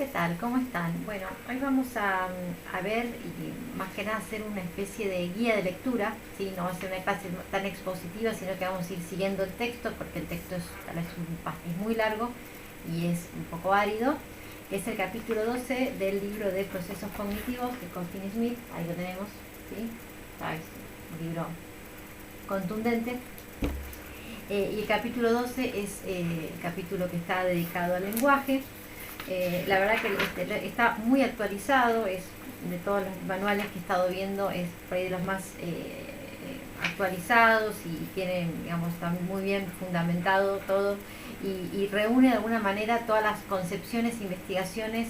¿Qué tal? ¿Cómo están? Bueno, hoy vamos a ver y más que nada hacer una especie de guía de lectura, ¿sí? No va a ser una clase tan expositiva, sino que vamos a ir siguiendo el texto, porque el texto es, tal vez es muy largo y es un poco árido. Es el capítulo 12 del libro de Procesos Cognitivos de Courtney Smith, ahí lo tenemos, ¿sí? Es un libro contundente. Y el capítulo 12 es el capítulo que está dedicado al lenguaje. La verdad que está muy actualizado, es de todos los manuales que he estado viendo, es por ahí de los más actualizados y tienen, digamos, está muy bien fundamentado todo y reúne de alguna manera todas las concepciones e investigaciones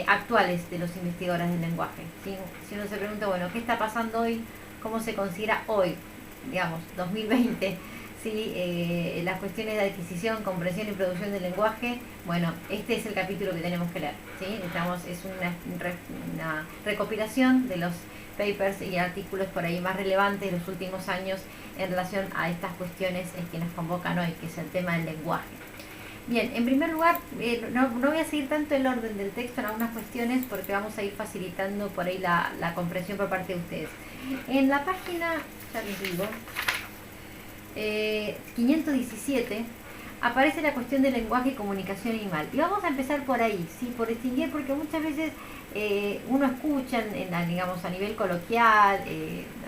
actuales de los investigadores del lenguaje, ¿sí? Si uno se pregunta, bueno, ¿qué está pasando hoy? ¿Cómo se considera hoy, digamos, 2020? ¿Sí? Las cuestiones de adquisición, comprensión y producción del lenguaje. Bueno, este es el capítulo que tenemos que leer, ¿sí? Es una recopilación de los papers y artículos por ahí más relevantes de los últimos años en relación a estas cuestiones que nos convocan hoy, que es el tema del lenguaje. Bien, en primer lugar, no voy a seguir tanto el orden del texto en algunas cuestiones porque vamos a ir facilitando por ahí la comprensión por parte de ustedes. En la página, ya les digo, 517 aparece la cuestión del lenguaje y comunicación animal. Y vamos a empezar por ahí, ¿sí? Por distinguir, porque muchas veces uno escucha, digamos, a nivel coloquial,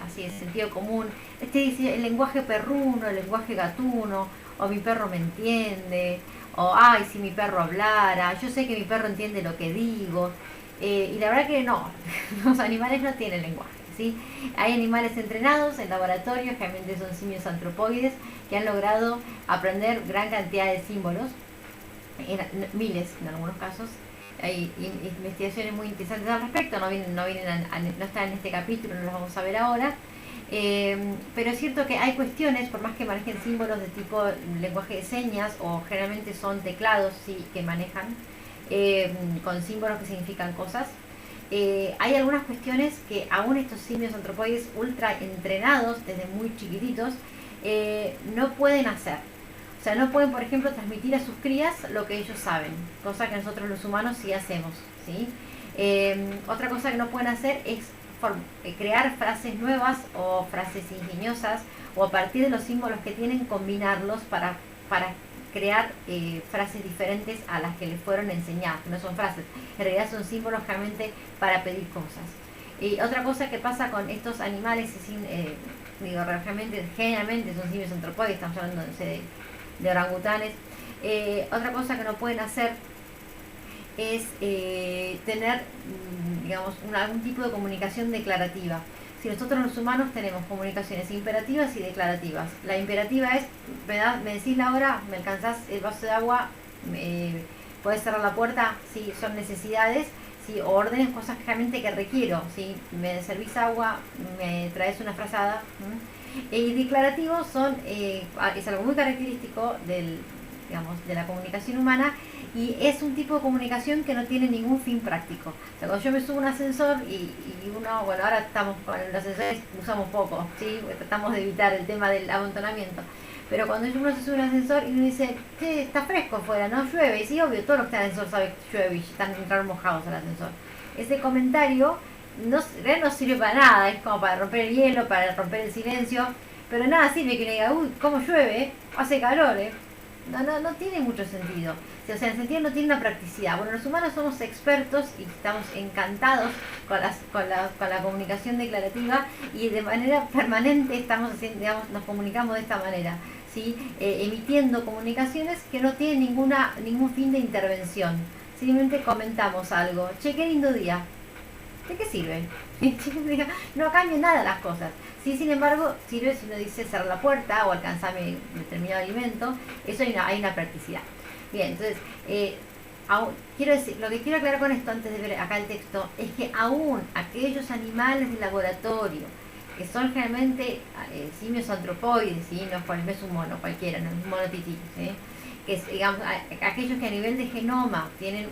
así de sentido común, dice el lenguaje perruno, el lenguaje gatuno, o mi perro me entiende, o ay, si mi perro hablara, yo sé que mi perro entiende lo que digo. Y la verdad que no, los animales no tienen lenguaje. ¿Sí? Hay animales entrenados en laboratorios, generalmente son simios antropoides, que han logrado aprender gran cantidad de símbolos, miles en algunos casos. Hay investigaciones muy interesantes al respecto, no están en este capítulo, no los vamos a ver ahora. Pero es cierto que hay cuestiones, por más que manejen símbolos de tipo lenguaje de señas, o generalmente son teclados, ¿sí? Que manejan con símbolos que significan cosas. Hay algunas cuestiones que aún estos simios antropoides ultra entrenados desde muy chiquititos no pueden hacer. O sea, no pueden, por ejemplo, transmitir a sus crías lo que ellos saben, cosa que nosotros los humanos sí hacemos, ¿sí? Otra cosa que no pueden hacer es crear frases nuevas o frases ingeniosas, o a partir de los símbolos que tienen combinarlos para crear frases diferentes a las que les fueron enseñadas, que no son frases, en realidad son símbolos realmente para pedir cosas. Y otra cosa que pasa con estos animales, generalmente son simios antropoides, estamos hablando de orangutanes. Otra cosa que no pueden hacer es tener, digamos, algún tipo de comunicación declarativa. Si nosotros los humanos tenemos comunicaciones imperativas y declarativas. La imperativa es, me decís la hora, me alcanzás el vaso de agua, podés cerrar la puerta, si son necesidades, ¿sí? O órdenes, cosas realmente que requiero, ¿sí? Me servís agua, me traes una frazada. Y declarativos es algo muy característico de la comunicación humana, y es un tipo de comunicación que no tiene ningún fin práctico. O sea, cuando yo me subo a un ascensor y uno, bueno, ahora estamos con los ascensores, usamos poco, ¿sí? Tratamos de evitar el tema del amontonamiento. Pero cuando uno se sube a un ascensor y uno dice, che, está fresco afuera, no llueve, y sí, obvio, todos los que están en el ascensor saben que llueve y están entrar mojados al ascensor. Ese comentario no sirve para nada, es como para romper el hielo, para romper el silencio, pero nada sirve que uno diga, uy, cómo llueve, hace calor, no tiene mucho sentido. O sea, el sentido no tiene una practicidad. Bueno, los humanos somos expertos y estamos encantados con la comunicación declarativa, y de manera permanente estamos haciendo, digamos, nos comunicamos de esta manera, ¿sí? Emitiendo comunicaciones que no tienen ningún fin de intervención. Simplemente comentamos algo. Che, qué lindo día. ¿De qué sirve? No cambian nada las cosas. Sí, sin embargo, sirve si uno dice cerrar la puerta o alcanzarme determinado alimento. Eso hay una practicidad. Bien, entonces, quiero decir, lo que quiero aclarar con esto antes de ver acá el texto es que aún aquellos animales de laboratorio que son generalmente simios antropoides, ¿sí? No es un mono cualquiera, no es un mono tití, ¿sí? Que es, digamos, aquellos que a nivel de genoma tienen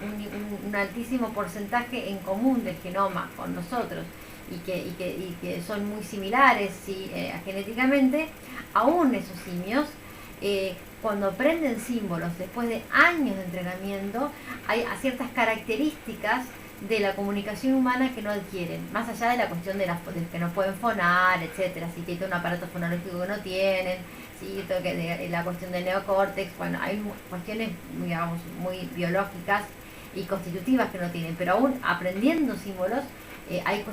un altísimo porcentaje en común del genoma con nosotros, y que son muy similares, ¿sí? Genéticamente, aún esos simios cuando aprenden símbolos después de años de entrenamiento, hay ciertas características de la comunicación humana que no adquieren, más allá de la cuestión de que no pueden fonar, etcétera, si tienen un aparato fonológico que no tienen, ¿sí? La cuestión del neocórtex, bueno, hay cuestiones, digamos, muy biológicas y constitutivas que no tienen, pero aún aprendiendo símbolos, hay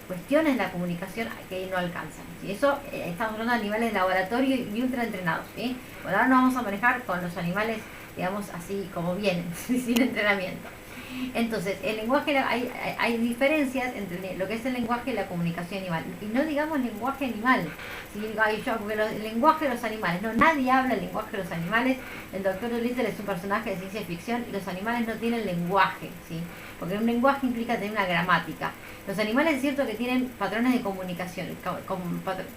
cuestiones en la comunicación que no alcanzan, ¿sí? Eso estamos hablando de animales de laboratorio y ultra entrenados, ¿sí? Bueno, ahora nos vamos a manejar con los animales, digamos, así como vienen, sin entrenamiento. Entonces, el lenguaje, hay diferencias entre lo que es el lenguaje y la comunicación animal. Y no digamos lenguaje animal, ¿sí? Porque el lenguaje de los animales, no, nadie habla el lenguaje de los animales. El doctor Dolittle es un personaje de ciencia ficción y los animales no tienen lenguaje, ¿sí? Porque un lenguaje implica tener una gramática. Los animales es cierto que tienen patrones de comunicación,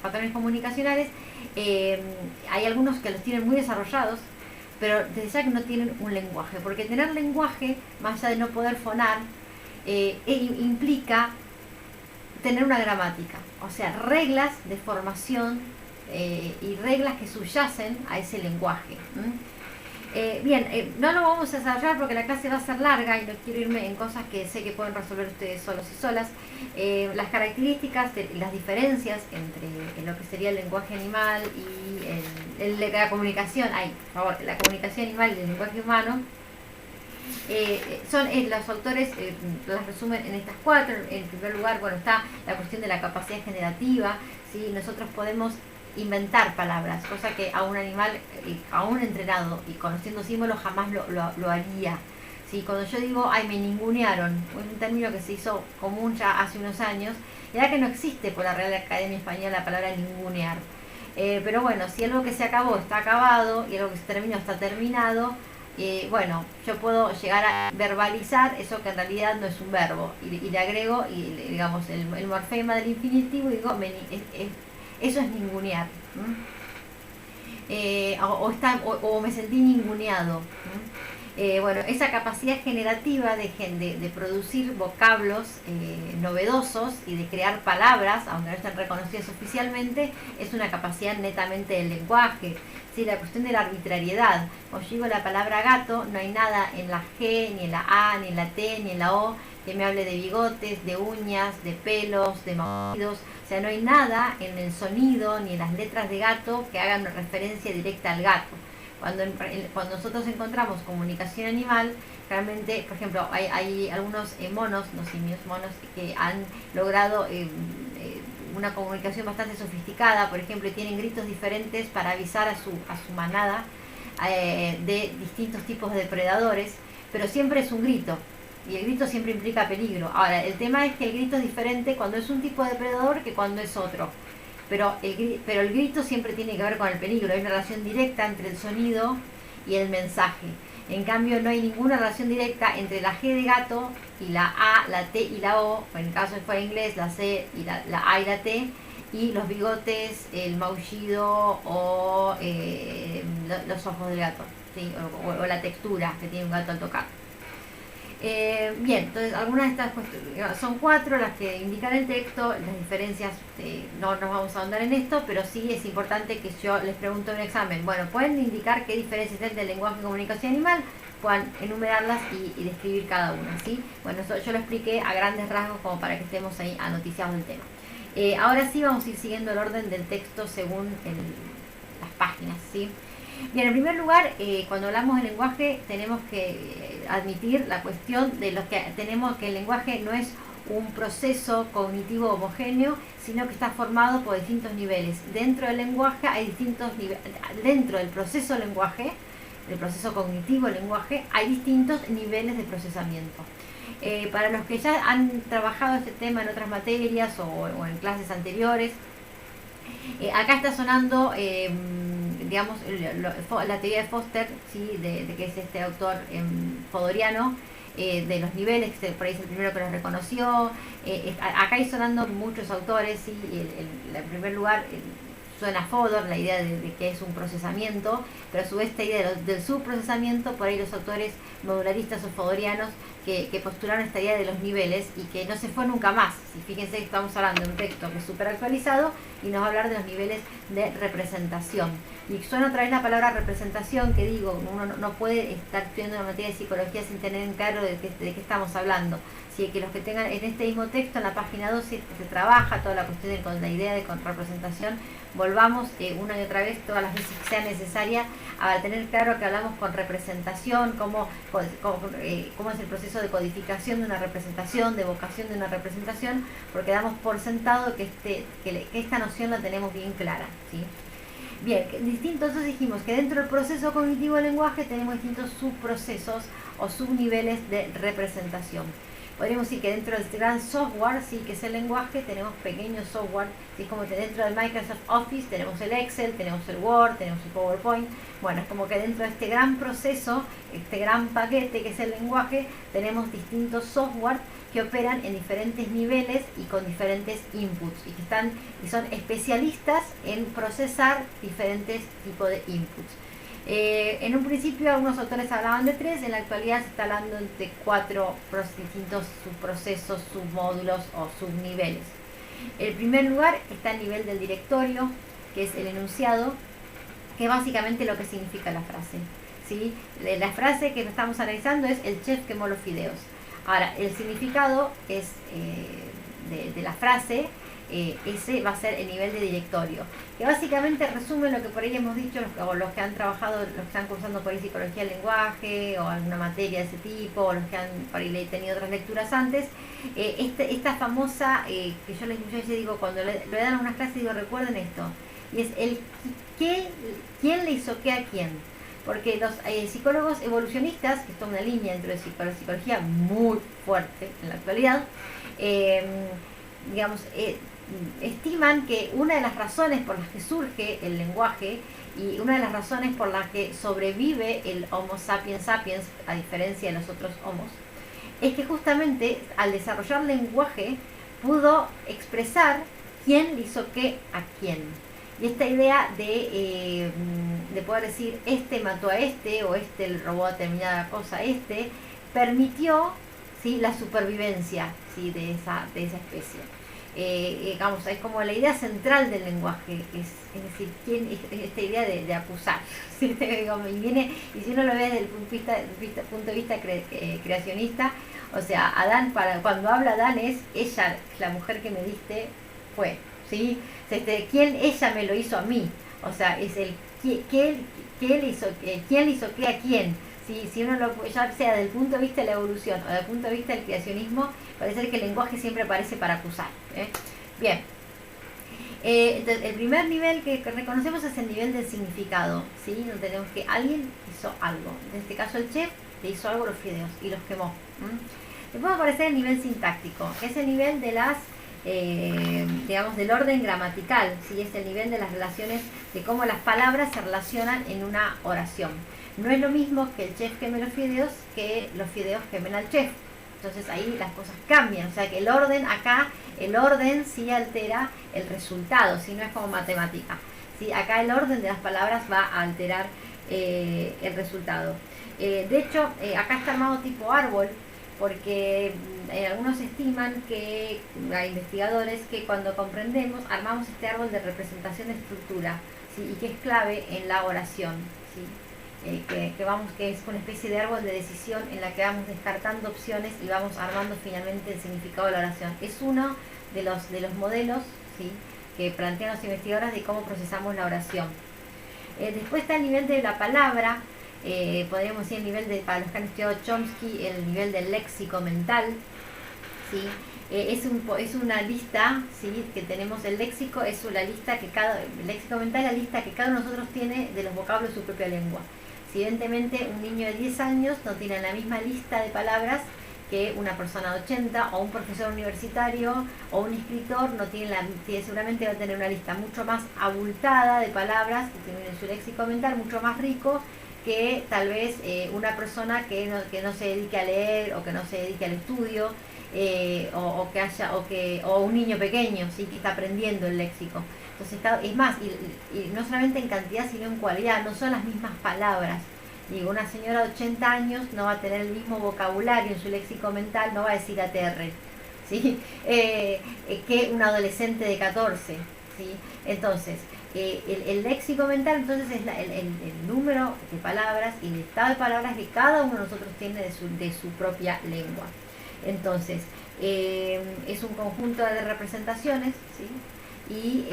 patrones comunicacionales. Hay algunos que los tienen muy desarrollados, pero desde ya que no tienen un lenguaje, porque tener lenguaje, más allá de no poder fonar, implica tener una gramática, o sea, reglas de formación y reglas que subyacen a ese lenguaje. No lo vamos a desarrollar porque la clase va a ser larga y no quiero irme en cosas que sé que pueden resolver ustedes solos y solas. Las características, las diferencias entre lo que sería el lenguaje animal y la comunicación, por favor, la comunicación animal y el lenguaje humano, los autores las resumen en estas cuatro. En primer lugar, bueno, está la cuestión de la capacidad generativa, ¿sí? Nosotros podemos inventar palabras, cosa que a un animal, aún entrenado y conociendo símbolos, jamás lo haría. ¿Sí? Cuando yo digo, me ningunearon, es un término que se hizo común ya hace unos años, ya que no existe por la Real Academia Española la palabra ningunear. Pero bueno, si algo que se acabó está acabado y algo que se terminó está terminado, bueno, yo puedo llegar a verbalizar eso que en realidad no es un verbo, y le agrego, digamos, el morfema del infinitivo, y digo, eso es ningunear. O me sentí ninguneado. Bueno, esa capacidad generativa de producir vocablos novedosos y de crear palabras, aunque no estén reconocidas oficialmente, es una capacidad netamente del lenguaje. ¿Sí? La cuestión de la arbitrariedad. Cuando yo digo la palabra gato, no hay nada en la G, ni en la A, ni en la T, ni en la O que me hable de bigotes, de uñas, de pelos, de maullidos. O sea, no hay nada en el sonido ni en las letras de gato que hagan referencia directa al gato. Cuando nosotros encontramos comunicación animal, realmente, por ejemplo, hay algunos monos, no simios, monos que han logrado una comunicación bastante sofisticada. Por ejemplo, tienen gritos diferentes para avisar a su manada de distintos tipos de depredadores, pero siempre es un grito. Y el grito siempre implica peligro. Ahora, el tema es que el grito es diferente cuando es un tipo de depredador que cuando es otro. Pero el grito siempre tiene que ver con el peligro. Hay una relación directa entre el sonido y el mensaje. En cambio, no hay ninguna relación directa entre la G de gato y la A, la T y la O. En el caso de fuera inglés, la C y la A y la T. Y los bigotes, el maullido o los ojos del gato, ¿sí? o la textura que tiene un gato al tocar. Bien, entonces algunas de estas cuestiones, son cuatro las que indican el texto. Las diferencias, no nos vamos a ahondar en esto, pero sí es importante que yo les pregunto en un examen, bueno, ¿pueden indicar qué diferencias hay entre el lenguaje y comunicación animal? Puedan enumerarlas y describir cada una, ¿sí? Bueno, eso yo lo expliqué a grandes rasgos como para que estemos ahí anoticiados del tema. Ahora sí vamos a ir siguiendo el orden del texto según las páginas, ¿sí? Bien, en primer lugar, cuando hablamos de lenguaje tenemos que admitir la cuestión de los que tenemos que el lenguaje no es un proceso cognitivo homogéneo, sino que está formado por distintos niveles. Dentro del lenguaje hay distintos niveles, dentro del proceso lenguaje, del proceso cognitivo del lenguaje, hay distintos niveles de procesamiento. Para los que ya han trabajado este tema en otras materias o en clases anteriores, acá está sonando, digamos, la teoría de Foster, ¿sí? de que es este autor fodoriano, de los niveles, que por ahí es el primero que los reconoció. Acá hay sonando muchos autores, ¿sí? En primer lugar, suena Fodor, la idea de que es un procesamiento, pero a su vez esta idea del subprocesamiento, por ahí los autores modularistas o fodorianos que postularon esta idea de los niveles y que no se fue nunca más. Si fíjense que estamos hablando de un texto que es súper actualizado y nos va a hablar de los niveles de representación. Y suena otra vez la palabra representación, que digo, uno no puede estar estudiando una materia de psicología sin tener en claro de qué estamos hablando. Así que los que tengan en este mismo texto, en la página 12, se trabaja toda la cuestión con la idea de representación. Volvamos una y otra vez, todas las veces que sea necesaria, a tener claro que hablamos con representación, cómo es el proceso de codificación de una representación, de evocación de una representación, porque damos por sentado que esta noción la tenemos bien clara, ¿sí? Bien, entonces dijimos que dentro del proceso cognitivo del lenguaje tenemos distintos subprocesos o subniveles de representación. Podríamos decir que dentro de este gran software, sí, que es el lenguaje, tenemos pequeños software, ¿sí? Como que dentro del Microsoft Office tenemos el Excel, tenemos el Word, tenemos el PowerPoint. Bueno, es como que dentro de este gran proceso, este gran paquete que es el lenguaje, tenemos distintos software que operan en diferentes niveles y con diferentes inputs y que son especialistas en procesar diferentes tipos de inputs. En un principio algunos autores hablaban de 3, en la actualidad se está hablando de 4 distintos subprocesos, submódulos o subniveles. En primer lugar está el nivel del directorio, que es el enunciado, que es básicamente lo que significa la frase, ¿sí? La frase que estamos analizando es: el chef quemó los fideos. Ahora, el significado es de la frase, ese va a ser el nivel de directorio, que básicamente resume lo que por ahí hemos dicho, los que han trabajado, los que están cursando por ahí psicología del lenguaje o alguna materia de ese tipo, o los que han por ahí tenido otras lecturas antes. Esta famosa, que yo les digo, cuando le dan unas clases, digo, recuerden esto, y es el quién le hizo qué a quién. Porque los psicólogos evolucionistas, que es toda una línea dentro de psicología muy fuerte en la actualidad, estiman que una de las razones por las que surge el lenguaje y una de las razones por las que sobrevive el Homo sapiens sapiens, a diferencia de los otros homos, es que justamente al desarrollar lenguaje pudo expresar quién le hizo qué a quién. Y esta idea de poder decir, este mató a este, o este le robó determinada cosa a este, permitió, ¿sí?, la supervivencia, ¿sí?, de esa especie. Es como la idea central del lenguaje, es decir, esta idea de acusar, ¿sí? Y si uno lo ve desde el punto de vista creacionista, o sea, Adán, cuando habla Adán es: ella, la mujer que me diste, fue, ¿sí? ¿Quién ella me lo hizo a mí? O sea, es el quién le hizo qué a quién. Si uno ya sea desde el punto de vista de la evolución o desde el punto de vista del creacionismo, parece que el lenguaje siempre aparece para acusar, ¿eh? Bien. Entonces, el primer nivel que reconocemos es el nivel del significado, ¿sí? Donde tenemos que alguien hizo algo. En este caso, el chef le hizo algo a los fideos y los quemó. Después va a aparecer el nivel sintáctico, que es el nivel de las del orden gramatical, ¿sí? Es el nivel de las relaciones, de cómo las palabras se relacionan en una oración. No es lo mismo que el chef queme los fideos que los fideos quemen al chef. Entonces ahí las cosas cambian. O sea que el orden sí altera el resultado, ¿sí? No es como matemática, ¿sí? Acá el orden de las palabras va a alterar el resultado. De hecho, acá está armado tipo árbol, porque algunos estiman que, hay investigadores, que cuando comprendemos, armamos este árbol de representación de estructura, ¿sí?, y que es clave en la oración, ¿sí? Que es una especie de árbol de decisión en la que vamos descartando opciones y vamos armando finalmente el significado de la oración. Es uno de los modelos, ¿sí?, que plantean los investigadores de cómo procesamos la oración. Después está el nivel de la palabra. Podríamos decir el nivel para los que han estudiado Chomsky, el nivel del léxico mental, ¿sí? Es una lista, ¿sí?, que tenemos. El léxico es la lista el léxico mental es la lista que cada uno de nosotros tiene de los vocablos de su propia lengua. Si eventualmente un niño de 10 años no tiene la misma lista de palabras que una persona de 80, o un profesor universitario o un escritor seguramente va a tener una lista mucho más abultada de palabras que tiene en su léxico mental, mucho más rico que tal vez una persona que no se dedique a leer o que no se dedique al estudio. o que haya, o un niño pequeño, ¿sí? Que está aprendiendo el léxico. Entonces es más, y no solamente en cantidad sino en cualidad, no son las mismas palabras. Digo, una señora de 80 años no va a tener el mismo vocabulario en su léxico mental, no va a decir ATR, ¿sí? Que un adolescente de 14, ¿sí? Entonces, el léxico mental entonces es el número de palabras y el estado de palabras que cada uno de nosotros tiene de su propia lengua. Entonces, es un conjunto de representaciones, ¿sí? Y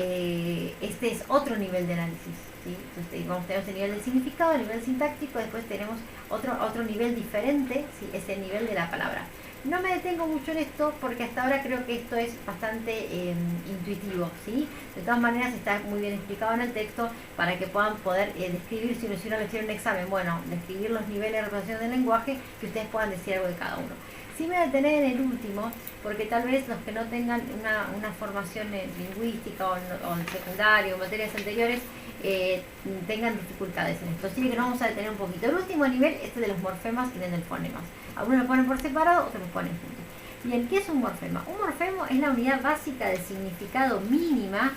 este es otro nivel de análisis, ¿sí? Entonces vamos a tener este nivel del significado, el nivel sintáctico, después tenemos otro nivel diferente, ¿sí? Es el nivel de la palabra. No me detengo mucho en esto porque hasta ahora creo que esto es bastante intuitivo, ¿sí? De todas maneras está muy bien explicado en el texto para que puedan poder describir, si uno les tiene un examen, bueno, describir los niveles de representación del lenguaje, que ustedes puedan decir algo de cada uno. Sí me voy a detener en el último, porque tal vez los que no tengan una formación lingüística o en secundario o materias anteriores tengan dificultades en esto. Así que nos vamos a detener un poquito. El último nivel es de los morfemas y de los fonemas. Algunos lo ponen por separado, otros lo ponen juntos. Bien, ¿qué es un morfema? Un morfema es la unidad básica de significado mínima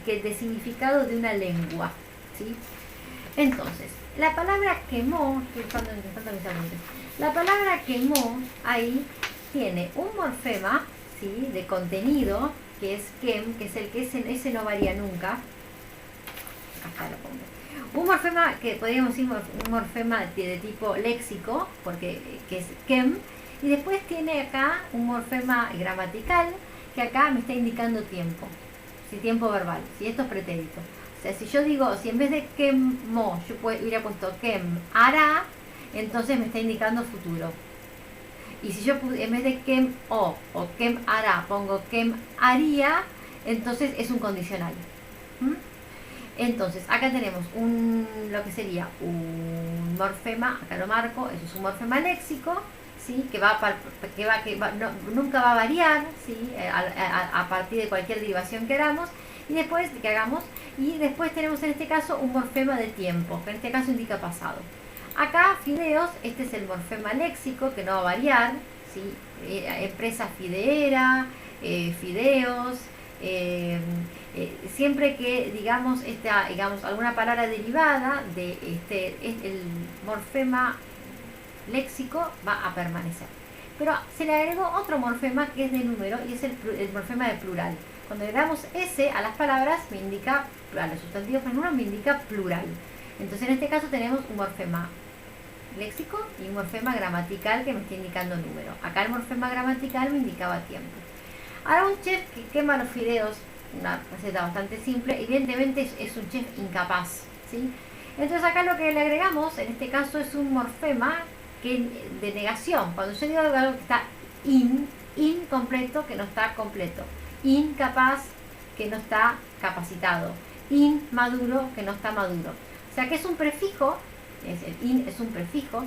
de significado de una lengua, ¿sí? Entonces, la palabra quemó, estoy buscando mis apuntes. La palabra quemó ahí tiene un morfema, ¿sí? De contenido, que es quem, que es el que ese no varía nunca. Acá lo pongo. Un morfema que podríamos decir un morfema de tipo léxico, porque que es quem, y después tiene acá un morfema gramatical, que acá me está indicando tiempo, ¿sí? Tiempo verbal, ¿sí? Esto es pretérito. O sea, si yo digo, si en vez de quemó, yo hubiera puesto quem hará, entonces me está indicando futuro. Y si yo en vez de quem o quem hará pongo quem haría, entonces es un condicional. ¿Mm? Entonces, acá tenemos lo que sería un morfema, acá lo marco, eso es un morfema léxico, ¿sí? que nunca va a variar, ¿sí? a partir de cualquier derivación que hagamos, y después tenemos en este caso un morfema de tiempo, que en este caso indica pasado. Acá, fideos, este es el morfema léxico, que no va a variar, ¿sí? Empresa fideera, fideos, siempre que digamos alguna palabra derivada de el morfema léxico va a permanecer. Pero se le agregó otro morfema que es de número y es el morfema de plural. Cuando agregamos S a las palabras me indica, a los sustantivos en uno me indica plural. Entonces en este caso tenemos un morfema léxico y un morfema gramatical que me está indicando número. Acá el morfema gramatical me indicaba tiempo. Ahora un chef que quema los fideos, una receta bastante simple, evidentemente es un chef incapaz, ¿sí? Entonces acá lo que le agregamos, en este caso, es un morfema de negación. Cuando yo digo algo que está incompleto, que no está completo, incapaz, que no está capacitado, inmaduro, que no está maduro. O sea que es un prefijo, es un prefijo,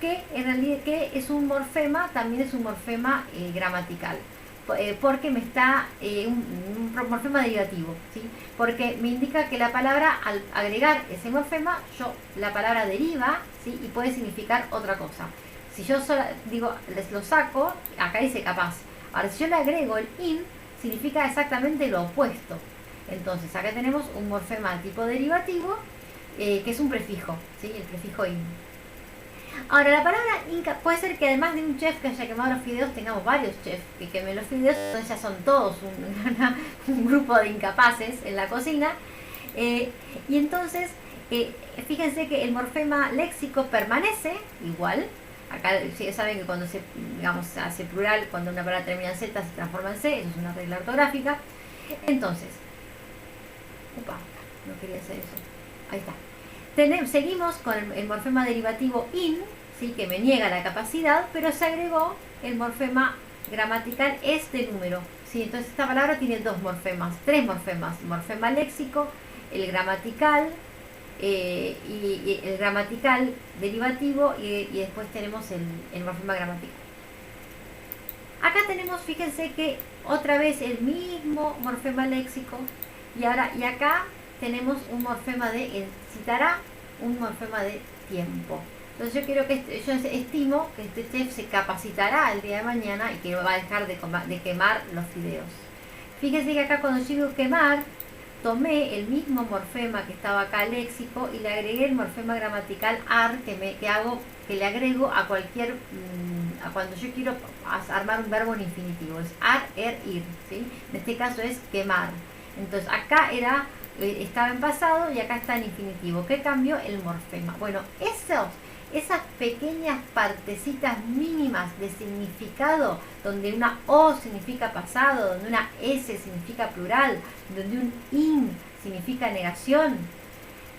que en realidad que es un morfema, también es un morfema gramatical. Porque me está un morfema derivativo, ¿sí? Porque me indica que la palabra, al agregar ese morfema, la palabra deriva, ¿sí? Y puede significar otra cosa. Si yo les lo saco, acá dice capaz. Ahora, si yo le agrego el in, significa exactamente lo opuesto. Entonces, acá tenemos un morfema tipo derivativo, que es un prefijo, ¿sí? El prefijo in. Ahora, la palabra inca puede ser que además de un chef que haya quemado los fideos, tengamos varios chefs que quemen los fideos, entonces ya son todos un grupo de incapaces en la cocina. Y entonces, fíjense que el morfema léxico permanece igual. Acá ya saben que cuando se hace plural, cuando una palabra termina en Z se transforma en C, eso es una regla ortográfica. Entonces, no quería hacer eso. Ahí está. Seguimos con el morfema derivativo in, ¿sí? Que me niega la capacidad, pero se agregó el morfema gramatical es de número, ¿sí? Entonces esta palabra tiene tres morfemas, morfema léxico, el gramatical y el gramatical derivativo y después tenemos el morfema gramatical. Acá tenemos, fíjense que otra vez el mismo morfema léxico y acá tenemos un morfema de citará, un morfema de tiempo. Entonces yo quiero que yo estimo que este chef se capacitará el día de mañana y que no va a dejar de quemar los fideos. Fíjense que acá cuando yo digo quemar, tomé el mismo morfema que estaba acá léxico y le agregué el morfema gramatical ar que le agrego a cualquier a cuando yo quiero armar un verbo en infinitivo. Es ar, ir, ¿sí? En este caso es quemar. Entonces acá estaba en pasado y acá está en infinitivo. ¿Qué cambió? El morfema. Bueno, esas pequeñas partecitas mínimas de significado, donde una O significa pasado, donde una S significa plural, donde un IN significa negación,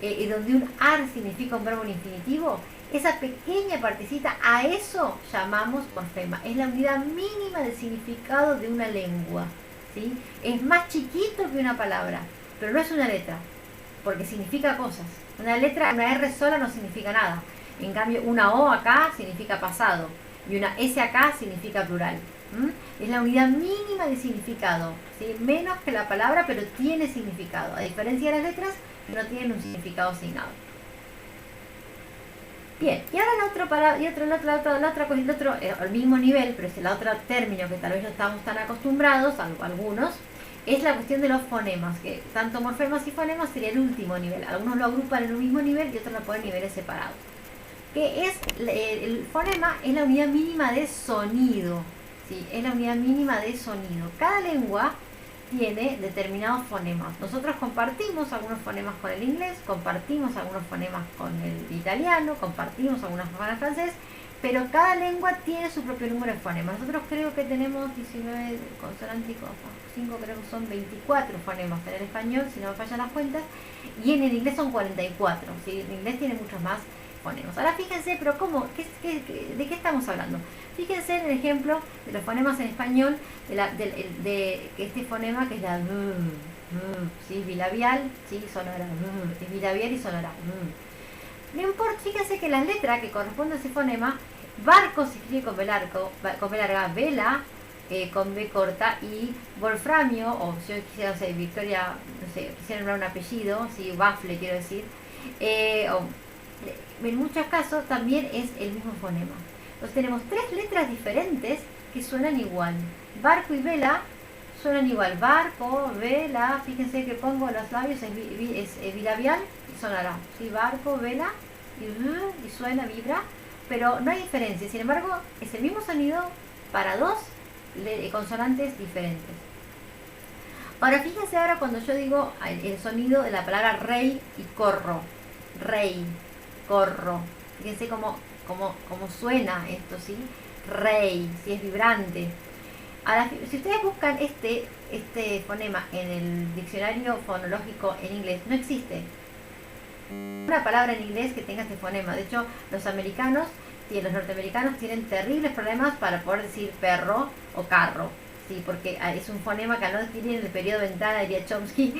y donde un AR significa un verbo en infinitivo, esa pequeña partecita, a eso llamamos morfema. Es la unidad mínima de significado de una lengua, ¿sí? Es más chiquito que una palabra, pero no es una letra, porque significa cosas. Una R sola no significa nada. En cambio, una O acá significa pasado y una S acá significa plural. Es la unidad mínima de significado, ¿sí? Menos que la palabra, pero tiene significado. A diferencia de las letras, no tienen un significado asignado. Bien, y ahora el mismo nivel, pero es el otro término que tal vez no estamos tan acostumbrados, algunos, es la cuestión de los fonemas, que tanto morfemas y fonemas sería el último nivel. Algunos lo agrupan en un mismo nivel y otros lo ponen en niveles separados. Que es el fonema es la unidad mínima de sonido, ¿sí? Es la unidad mínima de sonido. Cada lengua tiene determinados fonemas. Nosotros compartimos algunos fonemas con el inglés, compartimos algunos fonemas con el italiano, compartimos algunos con el francés, pero cada lengua tiene su propio número de fonemas. Nosotros creo que tenemos 19 consonánticos, 5 creo que son 24 fonemas en el español, si no me fallan las cuentas, y en el inglés son 44, ¿sí? El inglés tiene muchos más fonemas. Ahora fíjense, pero ¿cómo? ¿De qué estamos hablando? Fíjense en el ejemplo de los fonemas en español, de este fonema que es la ¿sí? Bilabial, ¿sí? Sonora, es bilabial y sonora. No importa, fíjense que las letras que corresponden a ese fonema, barco se escribe con B larga, vela con B corta, y wolframio, o si yo quisiera, no sé, Victoria, no sé, quisiera nombrar un apellido, ¿sí? Waffle quiero decir, en muchos casos también es el mismo fonema. Entonces tenemos tres letras diferentes que suenan igual. Barco y vela suenan igual. Barco, vela, fíjense que pongo los labios, es bilabial y sonará. ¿Sí? Barco, vela, y suena, vibra, pero no hay diferencia. Sin embargo, es el mismo sonido para dos consonantes diferentes. Ahora fíjense ahora cuando yo digo el sonido de la palabra rey y corro. Rey, corro. Fíjense cómo suena esto, ¿sí? Rey, si es vibrante. Ahora, si ustedes buscan este fonema en el diccionario fonológico en inglés, no existe una palabra en inglés que tenga este fonema. De hecho, los norteamericanos tienen terribles problemas para poder decir perro o carro, ¿sí? Porque es un fonema que al no adquirir en el periodo ventana, diría Chomsky,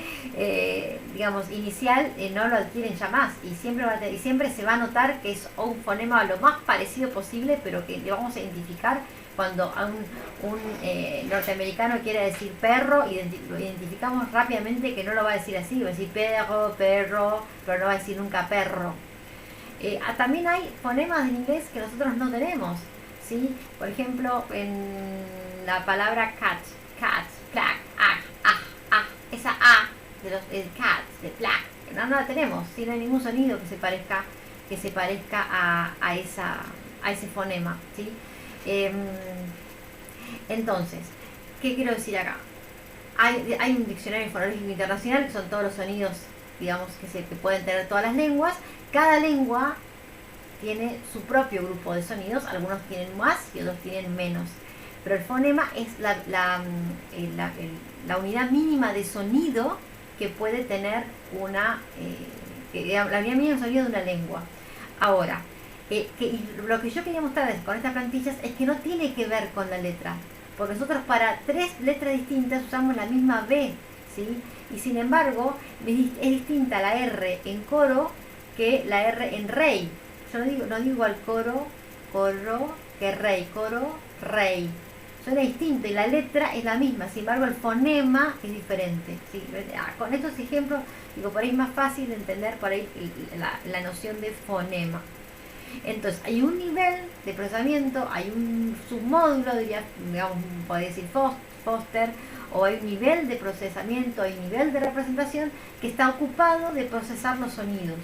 digamos, inicial, no lo adquieren ya más. Y siempre se va a notar que es un fonema lo más parecido posible, pero que le vamos a identificar cuando a un norteamericano quiere decir perro, lo identificamos rápidamente que no lo va a decir así, va a decir perro, pero no va a decir nunca perro. También hay fonemas en inglés que nosotros no tenemos, ¿sí? Por ejemplo, en la palabra cat, plaque, esa A de los cat, de plaque, no la tenemos, ¿sí? No hay ningún sonido que se parezca a ese fonema, ¿sí? Entonces, ¿qué quiero decir acá? Hay un diccionario fonológico internacional, que son todos los sonidos, digamos, que pueden tener todas las lenguas. Cada lengua tiene su propio grupo de sonidos, algunos tienen más y otros tienen menos. Pero el fonema es la unidad mínima de sonido que puede tener la unidad mínima de sonido de una lengua. Ahora, lo que yo quería mostrarles con estas plantillas es que no tiene que ver con la letra, porque nosotros para tres letras distintas usamos la misma B, ¿sí? Y sin embargo es distinta la R en coro que la R en rey. Yo no digo igual coro que rey, coro, rey. Suena distinto y la letra es la misma, sin embargo el fonema es diferente, ¿sí? Con estos ejemplos, digo, por ahí es más fácil de entender por ahí la noción de fonema. Entonces, hay un nivel de procesamiento, hay un submódulo, digamos, podría decir Foster, o hay un nivel de procesamiento, hay un nivel de representación que está ocupado de procesar los sonidos,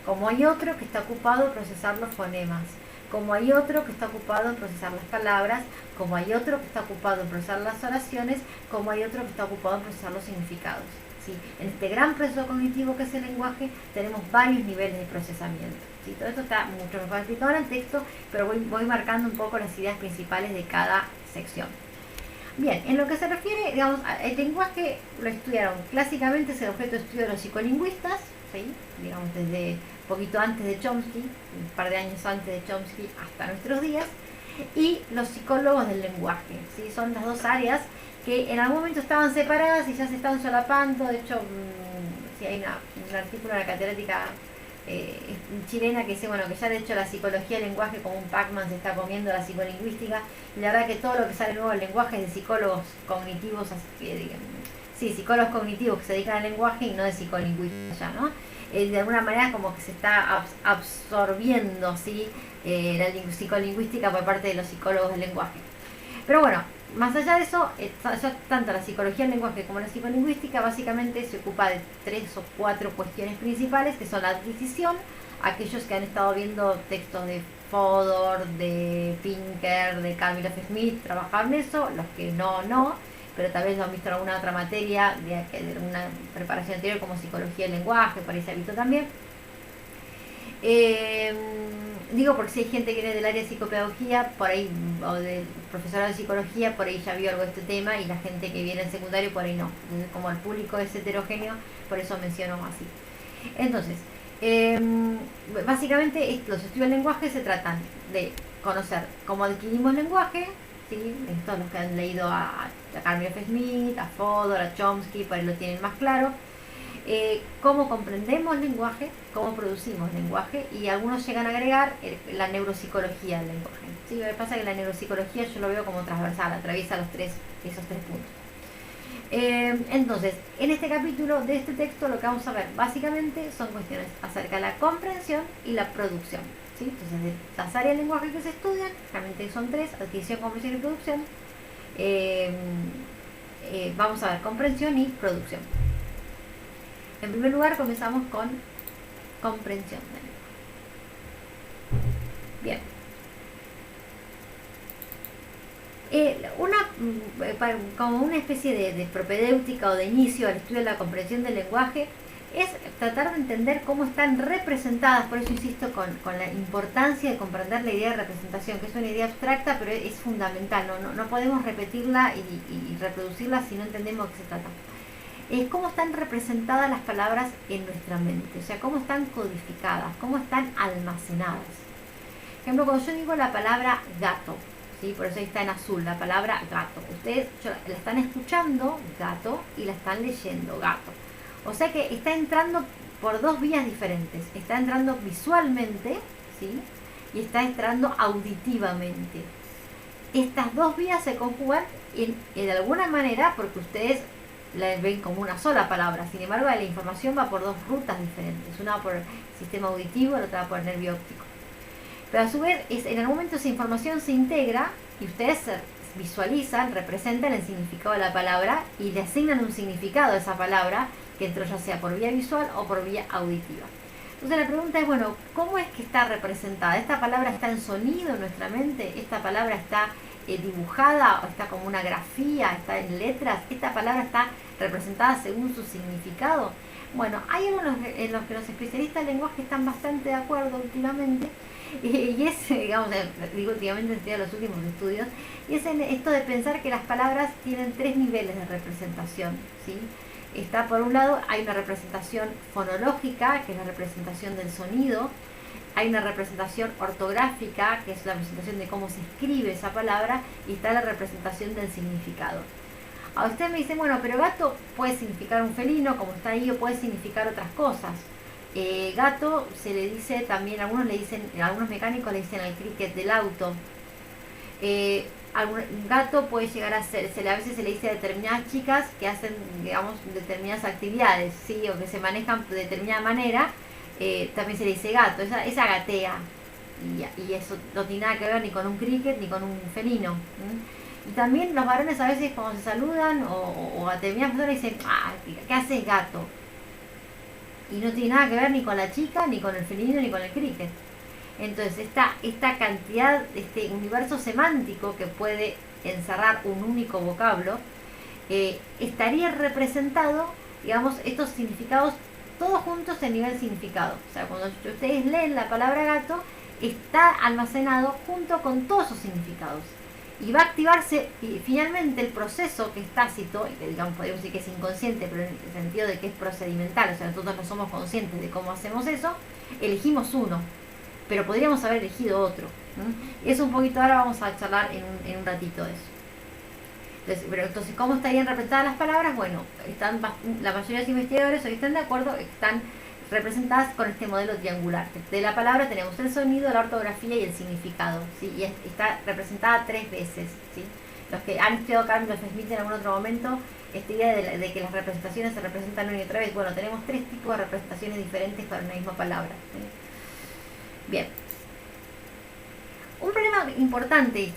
como hay otro que está ocupado de procesar los fonemas, como hay otro que está ocupado en procesar las palabras, como hay otro que está ocupado en procesar las oraciones, como hay otro que está ocupado en procesar los significados. ¿Sí? En este gran proceso cognitivo que es el lenguaje tenemos varios niveles de procesamiento. ¿Sí? Todo esto está mucho mejor explicado en el texto, pero voy marcando un poco las ideas principales de cada sección. Bien, en lo que se refiere, digamos, el lenguaje lo estudiaron clásicamente, es el objeto de estudio de los psicolingüistas, ¿sí? Digamos desde poquito antes de Chomsky, un par de años antes de Chomsky hasta nuestros días, y los psicólogos del lenguaje, ¿sí? Son las dos áreas que en algún momento estaban separadas y ya se están solapando. De hecho, sí, hay un artículo de la catedrática chilena que dice, bueno, que ya de hecho la psicología del lenguaje como un Pac-Man se está comiendo la psicolingüística, y la verdad que todo lo que sale nuevo del lenguaje es de psicólogos cognitivos, psicólogos cognitivos que se dedican al lenguaje y no de psicolingüistas ya, ¿no? De alguna manera como que se está absorbiendo, ¿sí? La psicolingüística por parte de los psicólogos del lenguaje. Pero bueno, más allá de eso, tanto la psicología del lenguaje como la psicolingüística básicamente se ocupa de 3 o 4 cuestiones principales, que son la adquisición. Aquellos que han estado viendo textos de Fodor, de Pinker, de Carl F. Smith, trabajaron eso. Los que no, pero tal vez lo han visto en alguna otra materia de una preparación anterior como psicología del lenguaje, por ahí se ha visto también. Digo porque si hay gente que viene del área de psicopedagogía por ahí, o del profesorado de psicología, por ahí ya vio algo de este tema, y la gente que viene en secundario por ahí no. Entonces, como el público es heterogéneo, por eso menciono así. Entonces, básicamente los estudios del lenguaje se tratan de conocer cómo adquirimos lenguaje, ¿sí? Estos los que han leído a Carl F. Smith, a Fodor, a Chomsky, por ahí lo tienen más claro. Cómo comprendemos lenguaje, cómo producimos lenguaje, y algunos llegan a agregar la neuropsicología del lenguaje. ¿Sí? Lo que pasa es que la neuropsicología yo lo veo como transversal, atraviesa esos tres puntos. Entonces, en este capítulo de este texto lo que vamos a ver básicamente son cuestiones acerca de la comprensión y la producción. ¿Sí? Entonces, de las áreas del lenguaje que se estudian, realmente son 3: adquisición, comprensión y producción. Vamos a ver comprensión y producción. En primer lugar, comenzamos con comprensión. Bien. Como una especie de propedéutica o de inicio al estudio de la comprensión del lenguaje es tratar de entender cómo están representadas. Por eso insisto con la importancia de comprender la idea de representación, que es una idea abstracta, pero es fundamental. No podemos repetirla y reproducirla si no entendemos de qué se trata. Cómo están representadas las palabras en nuestra mente, o sea, cómo están codificadas, cómo están almacenadas. Por ejemplo, cuando yo digo la palabra gato, ¿sí? Por eso ahí está en azul, la palabra gato. Ustedes la están escuchando, gato, y la están leyendo, gato. O sea que está entrando por 2 vías diferentes. Está entrando visualmente, ¿sí? Y está entrando auditivamente. Estas 2 vías se conjugan de alguna manera porque ustedes la ven como una sola palabra. Sin embargo, la información va por 2 rutas diferentes. Una va por el sistema auditivo, la otra va por el nervio óptico. Pero a su vez, en algún momento esa información se integra y ustedes visualizan, representan el significado de la palabra y le asignan un significado a esa palabra que entró ya sea por vía visual o por vía auditiva. Entonces la pregunta es, bueno, ¿cómo es que está representada? ¿Esta palabra está en sonido en nuestra mente? ¿Esta palabra está dibujada o está como una grafía, está en letras? ¿Esta palabra está representada según su significado? Bueno, hay algunos en los que los especialistas del lenguaje están bastante de acuerdo últimamente, y es, digamos, digo últimamente en los últimos estudios, y es en esto de pensar que las palabras tienen 3 niveles de representación, ¿sí? Está, por un lado, hay una representación fonológica, que es la representación del sonido. Hay una representación ortográfica, que es la representación de cómo se escribe esa palabra, y está la representación del significado. A usted me dice, bueno, pero gato puede significar un felino, como está ahí, o puede significar otras cosas. Gato se le dice también, algunos mecánicos le dicen al cricket del auto. Gato puede llegar a ser, a veces se le dice a determinadas chicas que hacen, digamos, determinadas actividades, ¿sí? O que se manejan de determinada manera, también se le dice gato, esa gatea. y eso no tiene nada que ver ni con un cricket ni con un felino. Y también los varones a veces cuando se saludan o a determinadas personas dicen, ah, ¿qué haces, gato? Y no tiene nada que ver ni con la chica, ni con el felino, ni con el cricket. Entonces esta cantidad, este universo semántico que puede encerrar un único vocablo, estaría representado, digamos, estos significados todos juntos en nivel significado. O sea, cuando ustedes leen la palabra gato, está almacenado junto con todos sus significados. Y va a activarse y finalmente el proceso que es tácito, y que digamos podríamos decir que es inconsciente, pero en el sentido de que es procedimental, o sea, nosotros no somos conscientes de cómo hacemos eso, elegimos uno, pero podríamos haber elegido otro. Eso un poquito ahora vamos a charlar en un ratito de eso. Entonces, ¿cómo estarían representadas las palabras? Bueno, la mayoría de los investigadores hoy están de acuerdo, están representadas con este modelo triangular. De la palabra tenemos el sonido, la ortografía y el significado, ¿sí? Y está representada 3 veces, ¿sí? Los que han estudiado Carl Smith en algún otro momento, esta idea de que las representaciones se representan una y otra vez, bueno, tenemos 3 tipos de representaciones diferentes para una misma palabra, ¿sí? Bien. Un problema importante,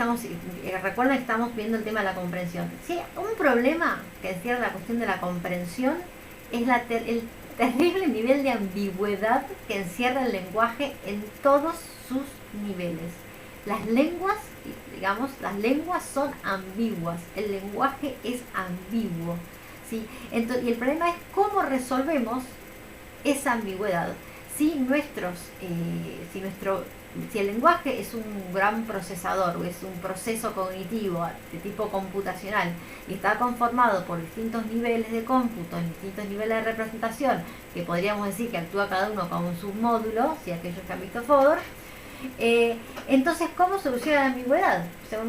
recuerden que estamos viendo el tema de la comprensión. Sí, un problema que encierra la cuestión de la comprensión es el terrible nivel de ambigüedad que encierra el lenguaje en todos sus niveles. Las lenguas, digamos, las lenguas son ambiguas, el lenguaje es ambiguo, ¿sí? Entonces, y el problema es cómo resolvemos esa ambigüedad. Si el lenguaje es un gran procesador o es un proceso cognitivo de tipo computacional y está conformado por distintos niveles de cómputo, distintos niveles de representación, que podríamos decir que actúa cada uno como un submódulo, si aquellos que han visto Fodor, entonces, ¿cómo soluciona la ambigüedad? O sea,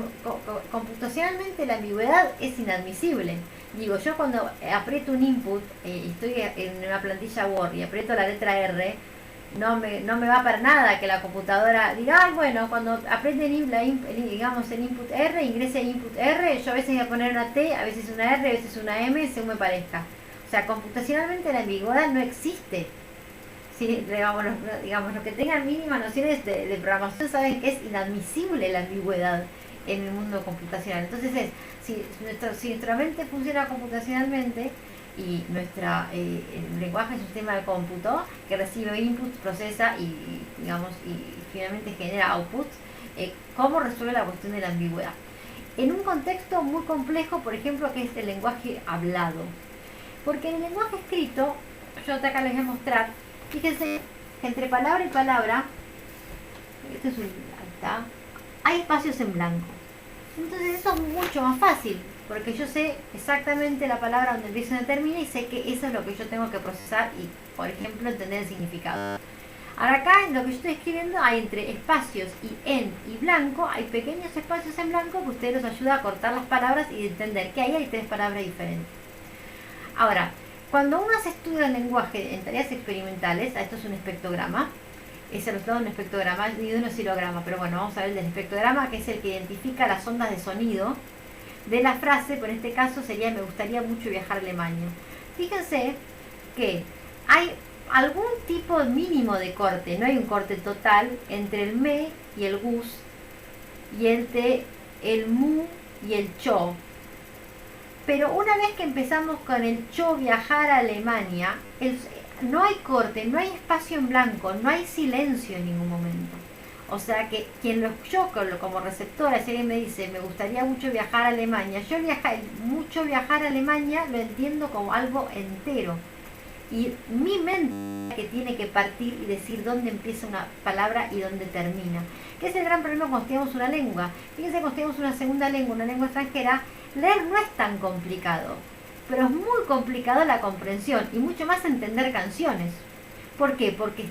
computacionalmente la ambigüedad es inadmisible. Digo, yo cuando aprieto un input, estoy en una plantilla Word y aprieto la letra R, no me va para nada que la computadora diga, ay, bueno, cuando apriete digamos el input R, ingrese input R, yo a veces voy a poner una T, a veces una R, a veces una M, según me parezca. O sea, computacionalmente la ambigüedad no existe. Si, digamos, los que tengan mínimas nociones de programación saben que es inadmisible la ambigüedad en el mundo computacional. Entonces si nuestra mente funciona computacionalmente y el lenguaje es un sistema de cómputo que recibe inputs, procesa y finalmente genera outputs, ¿cómo resuelve la cuestión de la ambigüedad? En un contexto muy complejo, por ejemplo, que es el lenguaje hablado. Porque en el lenguaje escrito, yo acá les voy a mostrar, fíjense que entre palabra y palabra, hay espacios en blanco. Entonces eso es mucho más fácil, porque yo sé exactamente la palabra donde empieza y donde termina y sé que eso es lo que yo tengo que procesar y, por ejemplo, entender el significado. Ahora acá en lo que yo estoy escribiendo hay entre espacios y blanco, hay pequeños espacios en blanco que ustedes los ayuda a cortar las palabras y entender que ahí hay 3 palabras diferentes. Ahora, cuando uno hace estudio del lenguaje en tareas experimentales, esto es un espectrograma, es el resultado de un espectrograma y de un oscilograma, pero bueno, vamos a ver el del espectrograma, que es el que identifica las ondas de sonido de la frase, pero en este caso sería me gustaría mucho viajar a Alemania. Fíjense que hay algún tipo mínimo de corte, no hay un corte total entre el me y el gus y entre el mu y el cho. Pero una vez que empezamos con el yo viajar a Alemania, no hay corte, no hay espacio en blanco, no hay silencio en ningún momento. O sea que yo como receptora, si alguien me dice, me gustaría mucho viajar a Alemania, mucho viajar a Alemania lo entiendo como algo entero. Y mi mente que tiene que partir y decir dónde empieza una palabra y dónde termina. Que es el gran problema cuando estudiamos una lengua. Fíjense, cuando estudiamos una segunda lengua, una lengua extranjera, leer no es tan complicado, pero es muy complicado la comprensión y mucho más entender canciones. ¿Por qué? Porque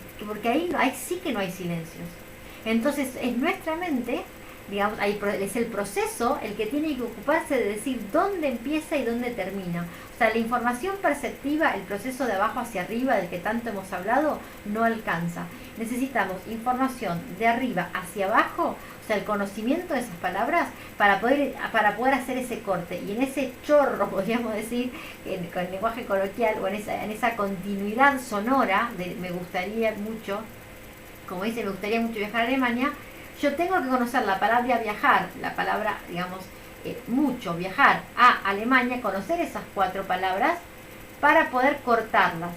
ahí sí que no hay silencios. Entonces es nuestra mente, digamos, es el proceso el que tiene que ocuparse de decir dónde empieza y dónde termina. O sea, la información perceptiva, el proceso de abajo hacia arriba del que tanto hemos hablado, no alcanza. Necesitamos información de arriba hacia abajo, o sea, el conocimiento de esas palabras para poder hacer ese corte. Y en ese chorro, podríamos decir, con el lenguaje coloquial, o en esa continuidad sonora de me gustaría mucho, como dice, me gustaría mucho viajar a Alemania, yo tengo que conocer la palabra viajar, la palabra, digamos, mucho, viajar a Alemania, conocer esas 4 palabras para poder cortarlas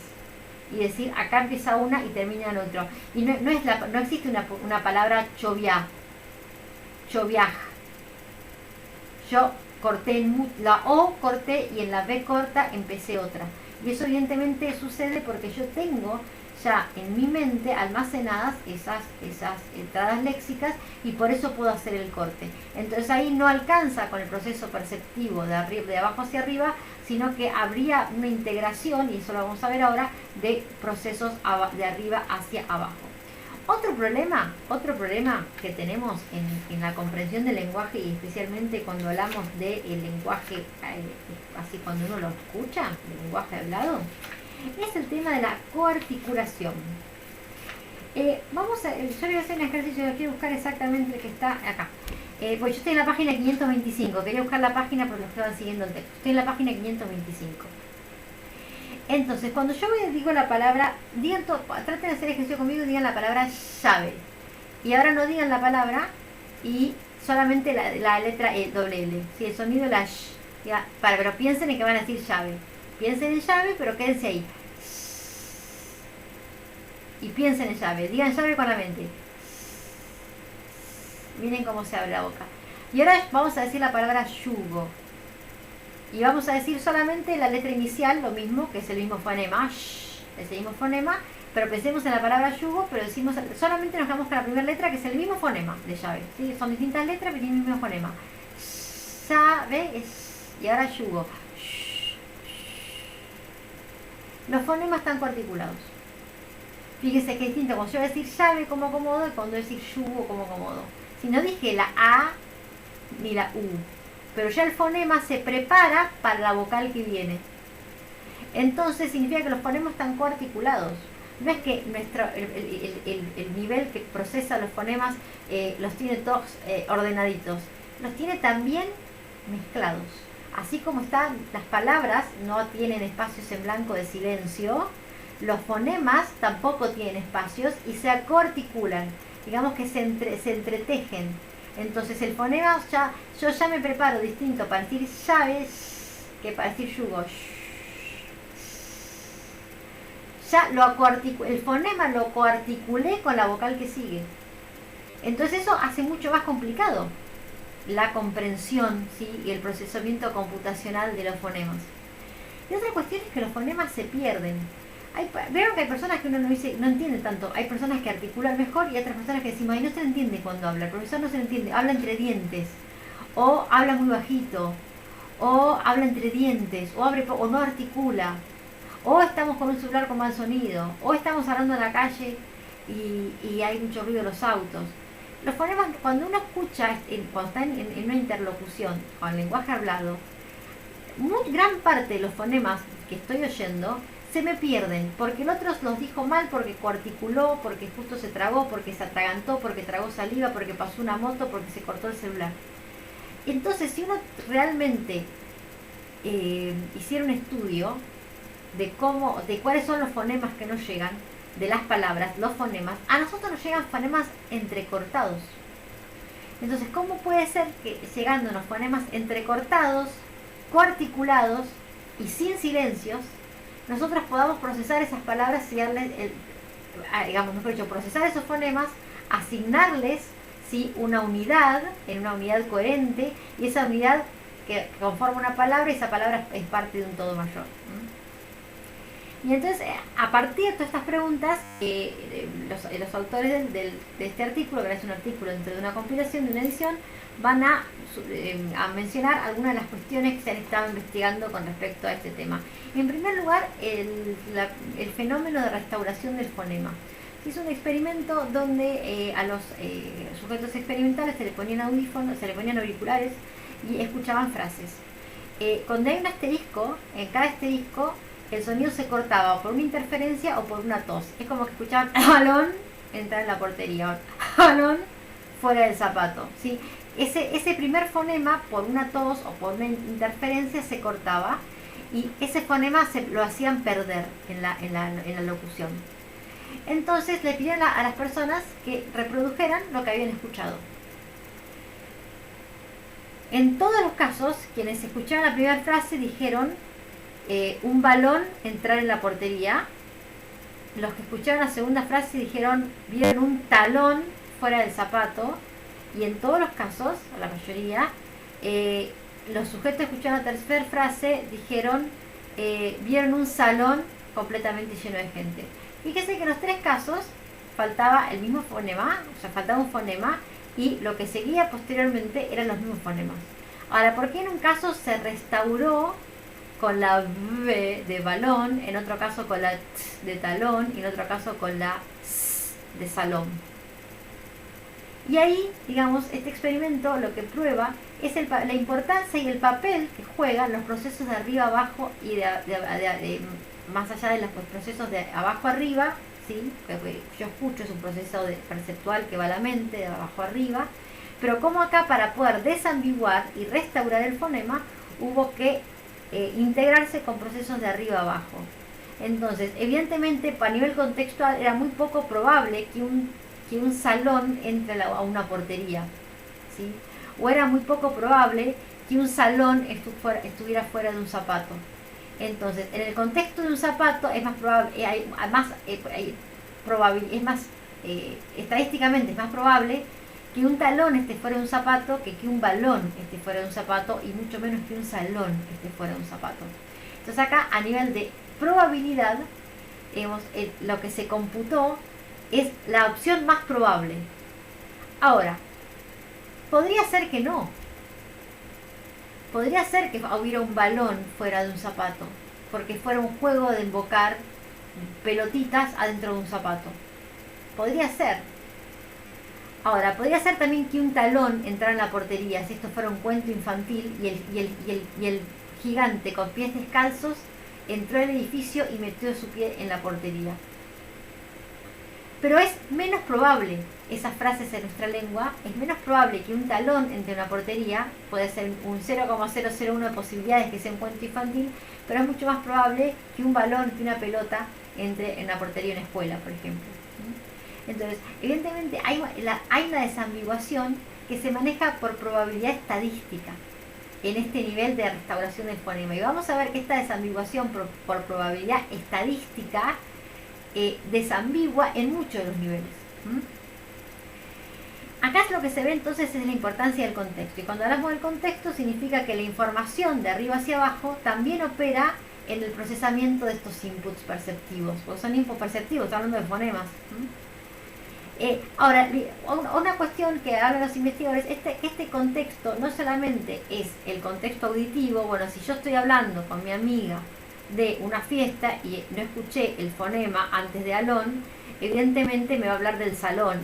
y decir, acá empieza una y termina en otro. Y no existe una palabra yo viajo. Yo corté la O corté y en la B corta empecé otra. Y eso evidentemente sucede porque yo tengo ya en mi mente almacenadas esas entradas léxicas y por eso puedo hacer el corte. Entonces ahí no alcanza con el proceso perceptivo de abajo hacia arriba, sino que habría una integración, y eso lo vamos a ver ahora, de procesos de arriba hacia abajo. Otro problema que tenemos en la comprensión del lenguaje, y especialmente cuando hablamos del lenguaje, así cuando uno lo escucha, el lenguaje hablado, es el tema de la coarticulación. Yo voy a hacer un ejercicio, quiero buscar exactamente el que está acá. Pues yo estoy en la página 525, quería buscar la página porque los que van siguiendo el texto. Estoy en la página 525. Entonces, cuando yo digo la palabra, traten de hacer ejercicio conmigo y digan la palabra llave. Y ahora no digan la palabra y solamente la letra doble L. ¿Sí? El sonido de la sh. Pero piensen en que van a decir llave. Piensen en llave, pero quédense ahí. Y piensen en llave. Digan llave con la mente. Miren cómo se abre la boca. Y ahora vamos a decir la palabra yugo. Y vamos a decir solamente la letra inicial, lo mismo, que es el mismo fonema, es el mismo fonema, pero pensemos en la palabra yugo, pero decimos, solamente nos quedamos con la primera letra, que es el mismo fonema de llave. ¿Sí? Son distintas letras, pero tienen el mismo fonema. Llave es, y ahora yugo. Los fonemas están coarticulados. Fíjense que es distinto cuando yo voy a decir llave como acomodo y cuando decir yugo como acomodo. Si no dije la A ni la U, pero ya el fonema se prepara para la vocal que viene. Entonces significa que los fonemas están coarticulados. No es que el nivel que procesa los fonemas los tiene todos ordenaditos, los tiene también mezclados. Así como están las palabras, no tienen espacios en blanco de silencio, los fonemas tampoco tienen espacios y se acorticulan, digamos que se entretejen. Entonces el fonema, yo ya me preparo distinto para decir llaves que para decir yugo. Ya el fonema lo coarticulé con la vocal que sigue. Entonces eso hace mucho más complicado la comprensión, ¿sí? Y el procesamiento computacional de los fonemas. Y otra cuestión es que los fonemas se pierden. Vieron que hay personas que uno no entiende tanto. Hay personas que articulan mejor y otras personas que decimos, ay, no se le entiende cuando habla. El profesor no se le entiende, habla entre dientes. O habla muy bajito. O habla entre dientes. O no articula. O estamos con un celular con mal sonido. O estamos hablando en la calle y hay mucho ruido en los autos. Los fonemas, cuando uno escucha, cuando está en una interlocución con el lenguaje hablado, gran parte de los fonemas que estoy oyendo se me pierden, porque el otro los dijo mal, porque coarticuló, porque justo se tragó, porque se atragantó, porque tragó saliva, porque pasó una moto, porque se cortó el celular. Entonces, si uno realmente hiciera un estudio de cuáles son los fonemas que nos llegan, de las palabras, los fonemas, a nosotros nos llegan fonemas entrecortados. Entonces, ¿cómo puede ser que llegándonos fonemas entrecortados, coarticulados y sin silencios, nosotros podamos procesar esas palabras y darles, procesar esos fonemas, asignarles, ¿sí? una unidad coherente, y esa unidad que conforma una palabra, y esa palabra es parte de un todo mayor. Y entonces, a partir de todas estas preguntas, los autores de este artículo, que es un artículo dentro de una compilación, de una edición, van a mencionar algunas de las cuestiones que se han estado investigando con respecto a este tema. En primer lugar, el fenómeno de restauración del fonema. Se hizo un experimento donde a los sujetos experimentales se le ponían audífonos, se le ponían auriculares y escuchaban frases. Cuando hay un asterisco, en cada asterisco el sonido se cortaba por una interferencia o por una tos. Es como que escuchaban balón entrar en la portería, balón fuera del zapato, ¿sí? Ese primer fonema, por una tos o por una interferencia, se cortaba y ese fonema lo hacían perder en la locución. Entonces le pidieron a las personas que reprodujeran lo que habían escuchado. En todos los casos, quienes escucharon la primera frase dijeron un balón entrar en la portería. Los que escucharon la segunda frase dijeron vieron un talón fuera del zapato. Y en todos los casos, la mayoría, los sujetos que escucharon la tercera frase dijeron vieron un salón completamente lleno de gente. Fíjese que en los tres casos faltaba el mismo fonema, o sea, faltaba un fonema, y lo que seguía posteriormente eran los mismos fonemas. Ahora, ¿por qué en un caso se restauró con la B de balón, en otro caso con la T de talón y en otro caso con la S de salón? Y ahí, digamos, este experimento lo que prueba es la importancia y el papel que juegan los procesos de arriba abajo y más allá de los procesos de abajo arriba, ¿sí? Que yo escucho, es un proceso perceptual que va a la mente, de abajo arriba, pero como acá para poder desambiguar y restaurar el fonema hubo que integrarse con procesos de arriba abajo. Entonces, evidentemente, a nivel contextual era muy poco probable que un salón entre a una portería, ¿sí? O era muy poco probable que un salón estuviera fuera de un zapato. Entonces, en el contexto de un zapato es más probable, estadísticamente es más probable que un talón esté fuera de un zapato que un balón esté fuera de un zapato, y mucho menos que un salón esté fuera de un zapato. Entonces acá, a nivel de probabilidad, lo que se computó es la opción más probable. Ahora, podría ser que no. Podría ser que hubiera un balón fuera de un zapato, porque fuera un juego de invocar pelotitas adentro de un zapato. Podría ser. Ahora, podría ser también que un talón entrara en la portería, si esto fuera un cuento infantil, y el gigante con pies descalzos entró al edificio y metió su pie en la portería. Pero es menos probable, esas frases en nuestra lengua, es menos probable que un talón entre una portería, puede ser un 0,001 de posibilidades que sea un cuento infantil, pero es mucho más probable que un balón, que una pelota entre en una portería en una escuela, por ejemplo. Entonces, evidentemente hay una desambiguación que se maneja por probabilidad estadística en este nivel de restauración del fonema. Y vamos a ver que esta desambiguación por probabilidad estadística desambigua en muchos de los niveles. Acá lo que se ve entonces es la importancia del contexto. Y cuando hablamos del contexto significa que la información de arriba hacia abajo también opera en el procesamiento de estos inputs perceptivos, porque son inputs perceptivos, estamos hablando de fonemas. Ahora, una cuestión que hablan los investigadores es que este contexto no solamente es el contexto auditivo. Bueno, si yo estoy hablando con mi amiga de una fiesta y no escuché el fonema antes de alón, evidentemente me va a hablar del salón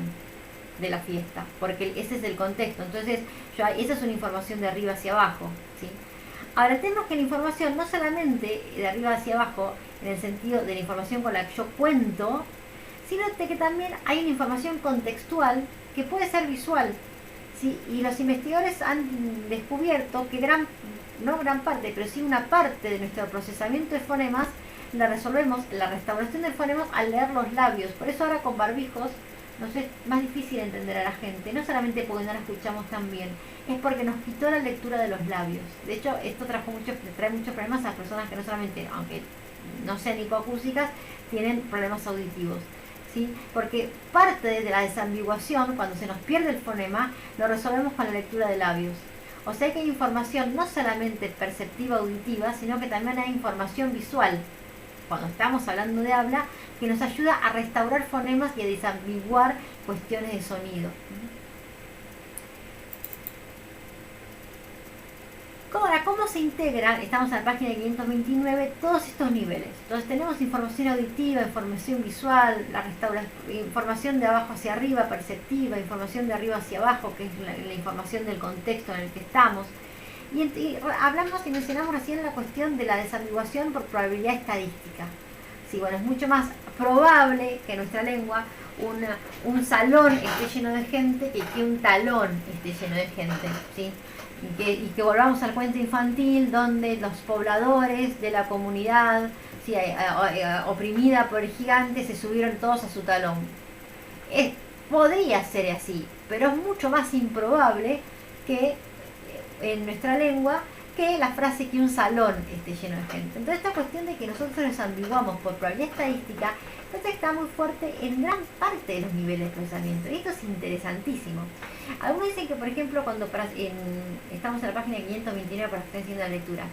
de la fiesta, porque ese es el contexto. Entonces, esa es una información de arriba hacia abajo, ¿sí? Ahora, tenemos que la información no solamente de arriba hacia abajo, en el sentido de la información con la que yo cuento, sino que también hay una información contextual que puede ser visual, ¿sí? Y los investigadores han descubierto que no gran parte, pero sí una parte de nuestro procesamiento de fonemas la resolvemos, la restauración de fonemas, al leer los labios. Por eso ahora con barbijos nos es más difícil entender a la gente, no solamente porque no la escuchamos tan bien, es porque nos quitó la lectura de los labios. De hecho, esto trae muchos problemas a las personas que no solamente, aunque no sean hipoacúsicas, tienen problemas auditivos, ¿sí? Porque parte de la desambiguación, cuando se nos pierde el fonema, lo resolvemos con la lectura de labios. O sea que hay información no solamente perceptiva auditiva, sino que también hay información visual, cuando estamos hablando de habla, que nos ayuda a restaurar fonemas y a desambiguar cuestiones de sonido. Ahora, ¿cómo se integran? Estamos en la página 529, todos estos niveles. Entonces tenemos información auditiva, información visual, información de abajo hacia arriba, perceptiva, información de arriba hacia abajo, que es la información del contexto en el que estamos. Y hablamos y mencionamos recién la cuestión de la desambiguación por probabilidad estadística. Sí, bueno, es mucho más probable que en nuestra lengua un salón esté lleno de gente que un talón esté lleno de gente, ¿sí? Y que volvamos al cuento infantil, donde los pobladores de la comunidad, sí, oprimida por el gigante, se subieron todos a su talón. Podría ser así, pero es mucho más improbable que en nuestra lengua que la frase que un salón esté lleno de gente. Entonces esta cuestión de que nosotros nos ambiguamos por probabilidad estadística, entonces está muy fuerte en gran parte de los niveles de procesamiento. Y esto es interesantísimo. Algunos dicen que, por ejemplo, cuando estamos en la página 529 para que estén haciendo la lectura,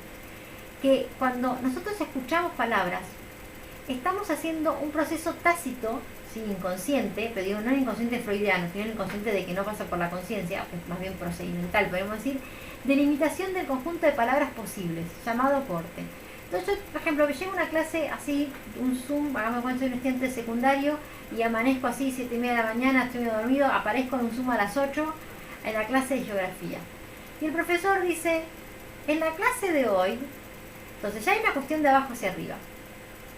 que cuando nosotros escuchamos palabras, estamos haciendo un proceso tácito, sí, inconsciente, pero digo, no el inconsciente freudiano, sino el inconsciente de que no pasa por la conciencia, que es más bien procedimental, podemos decir, de limitación del conjunto de palabras posibles, llamado corte. Entonces yo, por ejemplo, me llevo una clase así, un Zoom, hagamos cuenta, soy un estudiante secundario, y amanezco así, 7:30 de la mañana, estoy medio dormido, aparezco en un Zoom a las 8, en la clase de geografía. Y el profesor dice, en la clase de hoy, entonces ya hay una cuestión de abajo hacia arriba.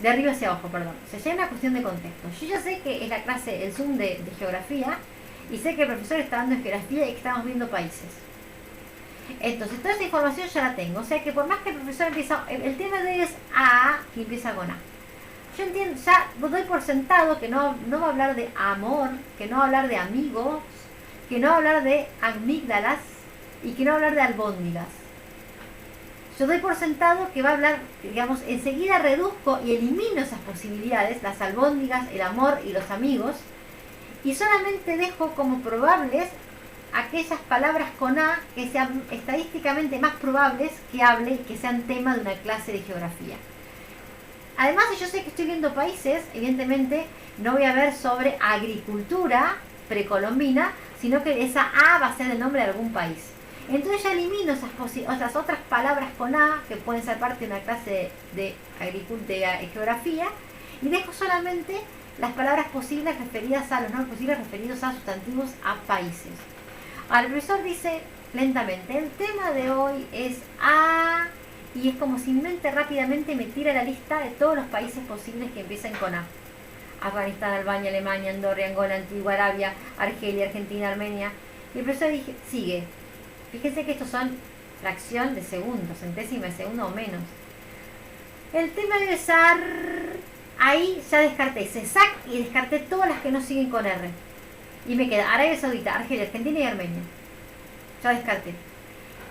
De arriba hacia abajo, perdón. O sea, ya hay una cuestión de contexto. Yo ya sé que es la clase, el Zoom de geografía, y sé que el profesor está dando geografía y que estamos viendo países. Entonces, toda esa información ya la tengo. O sea que por más que el profesor empieza, el tema de es A, que empieza con A. Yo entiendo, ya doy por sentado que no va a hablar de amor, que no va a hablar de amigos, que no va a hablar de amígdalas y que no va a hablar de albóndigas. Yo doy por sentado que va a hablar, digamos, enseguida reduzco y elimino esas posibilidades, las albóndigas, el amor y los amigos, y solamente dejo como probables aquellas palabras con A que sean estadísticamente más probables que hable y que sean tema de una clase de geografía. Además, si yo sé que estoy viendo países, evidentemente no voy a ver sobre agricultura precolombina, sino que esa A va a ser el nombre de algún país. Entonces ya elimino esas otras palabras con A que pueden ser parte de una clase de geografía y dejo solamente las palabras posibles referidas a los nombres posibles referidos a sustantivos a países. Ahora el profesor dice lentamente, el tema de hoy es A, y es como si mi mente rápidamente me tira la lista de todos los países posibles que empiecen con A. Afganistán, Albania, Alemania, Andorra, Angola, Antigua, Arabia, Argelia, Argentina, Armenia. Y el profesor sigue. Fíjense que estos son fracción de segundo, centésima de segundo o menos. El tema debe ser... Ahí ya descarté CESAC y descarté todas las que no siguen con R. Y me queda Arabia Saudita, Argelia, Argentina y Armenia. Ya descarté.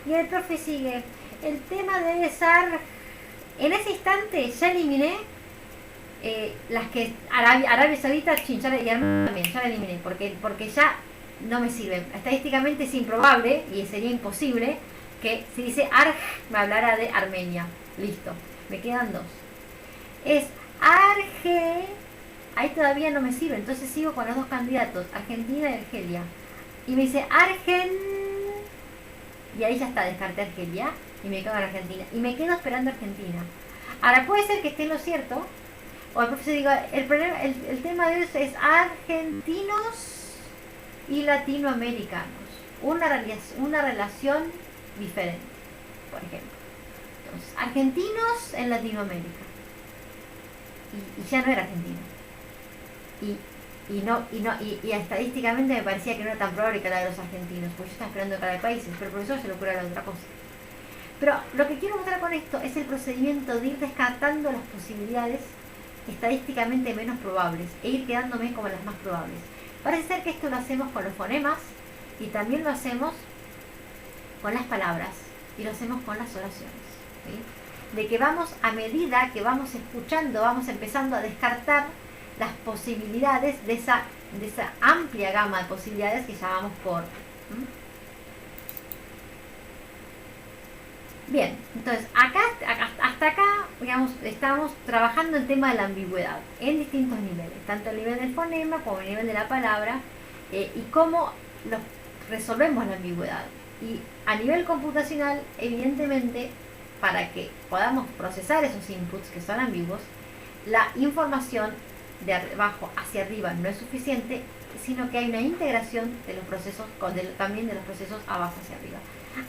Y el profe sigue. El tema debe ser... En ese instante ya eliminé las que... Arabia Saudita, China y Armenia también, ya la eliminé. Porque ya... no me sirven. Estadísticamente es improbable y sería imposible que si dice Arg me hablara de Armenia. Listo. Me quedan dos. Es Arge. Ahí todavía no me sirve. Entonces sigo con los dos candidatos, Argentina y Argelia. Y me dice Argen. Y ahí ya está, descarté Argelia. Y me quedo en Argentina. Y me quedo esperando Argentina. Ahora puede ser que esté en lo cierto. O el profesor diga, el tema de eso es argentinos y latinoamericanos, una relación diferente, por ejemplo. Entonces, argentinos en Latinoamérica, y ya no era Argentina, y estadísticamente me parecía que no era tan probable que la de los argentinos, porque yo estaba esperando cada país, pero el profesor se le ocurrió la otra cosa. Pero lo que quiero mostrar con esto es el procedimiento de ir descartando las posibilidades estadísticamente menos probables e ir quedándome como las más probables. Parece ser que esto lo hacemos con los fonemas y también lo hacemos con las palabras y lo hacemos con las oraciones, ¿sí? De que vamos, a medida que vamos escuchando, vamos empezando a descartar las posibilidades de esa amplia gama de posibilidades que llamamos corte. Bien, entonces hasta acá, digamos, estamos trabajando el tema de la ambigüedad en distintos niveles, tanto a nivel del fonema como a nivel de la palabra, y cómo resolvemos la ambigüedad. Y a nivel computacional, evidentemente, para que podamos procesar esos inputs que son ambiguos, la información de abajo hacia arriba no es suficiente, sino que hay una integración de los procesos, también de los procesos abajo hacia arriba.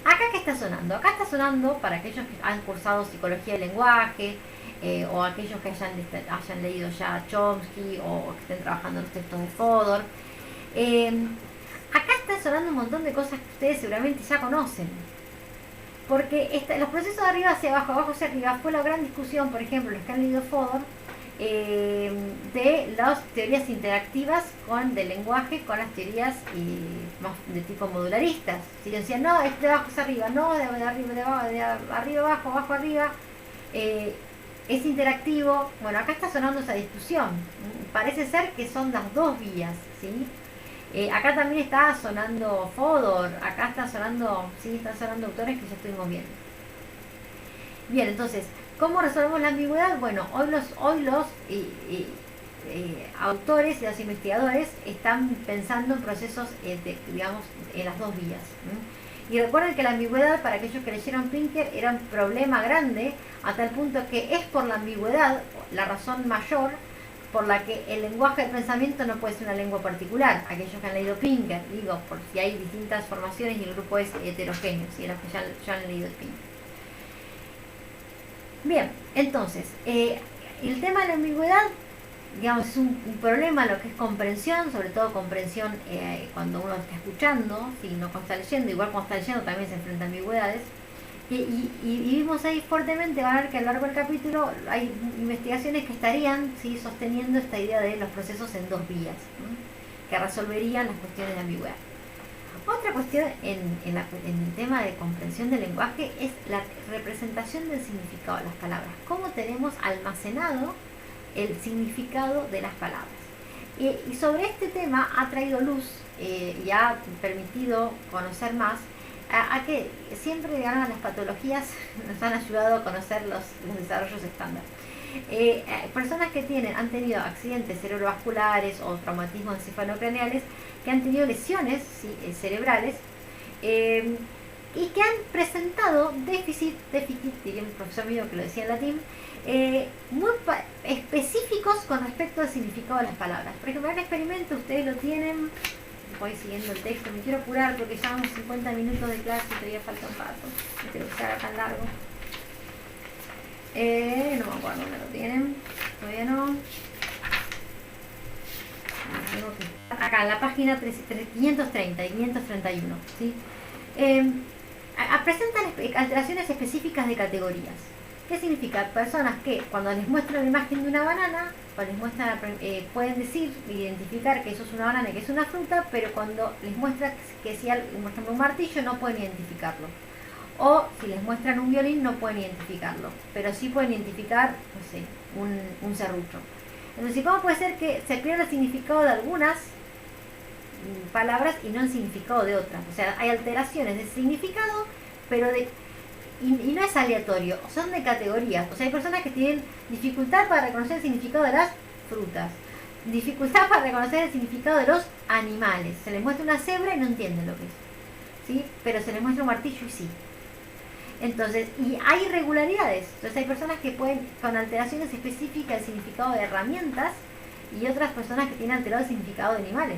¿Acá qué está sonando? Acá está sonando, para aquellos que han cursado psicología del lenguaje, o aquellos que hayan leído ya Chomsky, o que estén trabajando en los textos de Fodor, acá está sonando un montón de cosas que ustedes seguramente ya conocen. Porque los procesos de arriba hacia abajo, abajo hacia arriba, fue la gran discusión, por ejemplo, los que han leído Fodor, de las teorías interactivas del lenguaje con las teorías más de tipo modularistas. Si decían, no, es de abajo hacia arriba, no, de arriba abajo, abajo arriba, es interactivo. Bueno, acá está sonando esa discusión. Parece ser que son las dos vías, ¿sí? Acá también está sonando Fodor, acá está sonando, sí, están sonando autores que ya estuvimos viendo. Bien, entonces, ¿cómo resolvemos la ambigüedad? Bueno, hoy los autores y los investigadores están pensando en procesos, digamos, en las dos vías. Y recuerden que la ambigüedad, para aquellos que leyeron Pinker, era un problema grande, a tal punto que es por la ambigüedad la razón mayor por la que el lenguaje del pensamiento no puede ser una lengua particular. Aquellos que han leído Pinker, digo, por si hay distintas formaciones y el grupo es heterogéneo, si los que ya han leído Pinker. Bien, entonces, el tema de la ambigüedad, digamos, es un problema lo que es comprensión, sobre todo comprensión cuando uno está escuchando, si no está leyendo, igual cuando está leyendo también se enfrenta a ambigüedades. Y vimos ahí fuertemente, van a ver que a lo largo del capítulo hay investigaciones que estarían, ¿sí?, sosteniendo esta idea de los procesos en dos vías, ¿no?, que resolverían las cuestiones de ambigüedad. Otra cuestión en el tema de comprensión del lenguaje es la representación del significado de las palabras. ¿Cómo tenemos almacenado el significado de las palabras? Y sobre este tema ha traído luz y ha permitido conocer más a que siempre, digamos, las patologías nos han ayudado a conocer los desarrollos estándar. Personas que han tenido accidentes cerebrovasculares o traumatismos encefalocraneales, que han tenido lesiones, ¿sí?, cerebrales, y que han presentado déficit, diría un profesor mío que lo decía en latín, muy específicos con respecto al significado de las palabras. Por ejemplo, en el experimento ustedes lo tienen, voy siguiendo el texto, me quiero apurar porque ya vamos 50 minutos de clase y todavía falta un rato, no quiero que se haga tan largo. No me acuerdo dónde lo tienen, todavía no. Acá en la página 530 y 531, ¿sí? Presentan alteraciones específicas de categorías. ¿Qué significa? Personas que cuando les muestran la imagen de una banana, cuando les muestran, pueden identificar que eso es una banana y que es una fruta, pero cuando les muestra que si muestran un martillo no pueden identificarlo. O si les muestran un violín no pueden identificarlo, pero sí pueden identificar, no sé, un serrucho. Entonces, ¿cómo puede ser que se pierda el significado de algunas palabras y no el significado de otras? O sea, hay alteraciones de significado, pero y no es aleatorio, son de categorías. O sea, hay personas que tienen dificultad para reconocer el significado de las frutas, dificultad para reconocer el significado de los animales. Se les muestra una cebra y no entienden lo que es, ¿sí? Pero se les muestra un martillo y sí. Entonces, y hay irregularidades. Entonces hay personas que pueden, con alteraciones específicas del significado de herramientas, y otras personas que tienen alterado el significado de animales.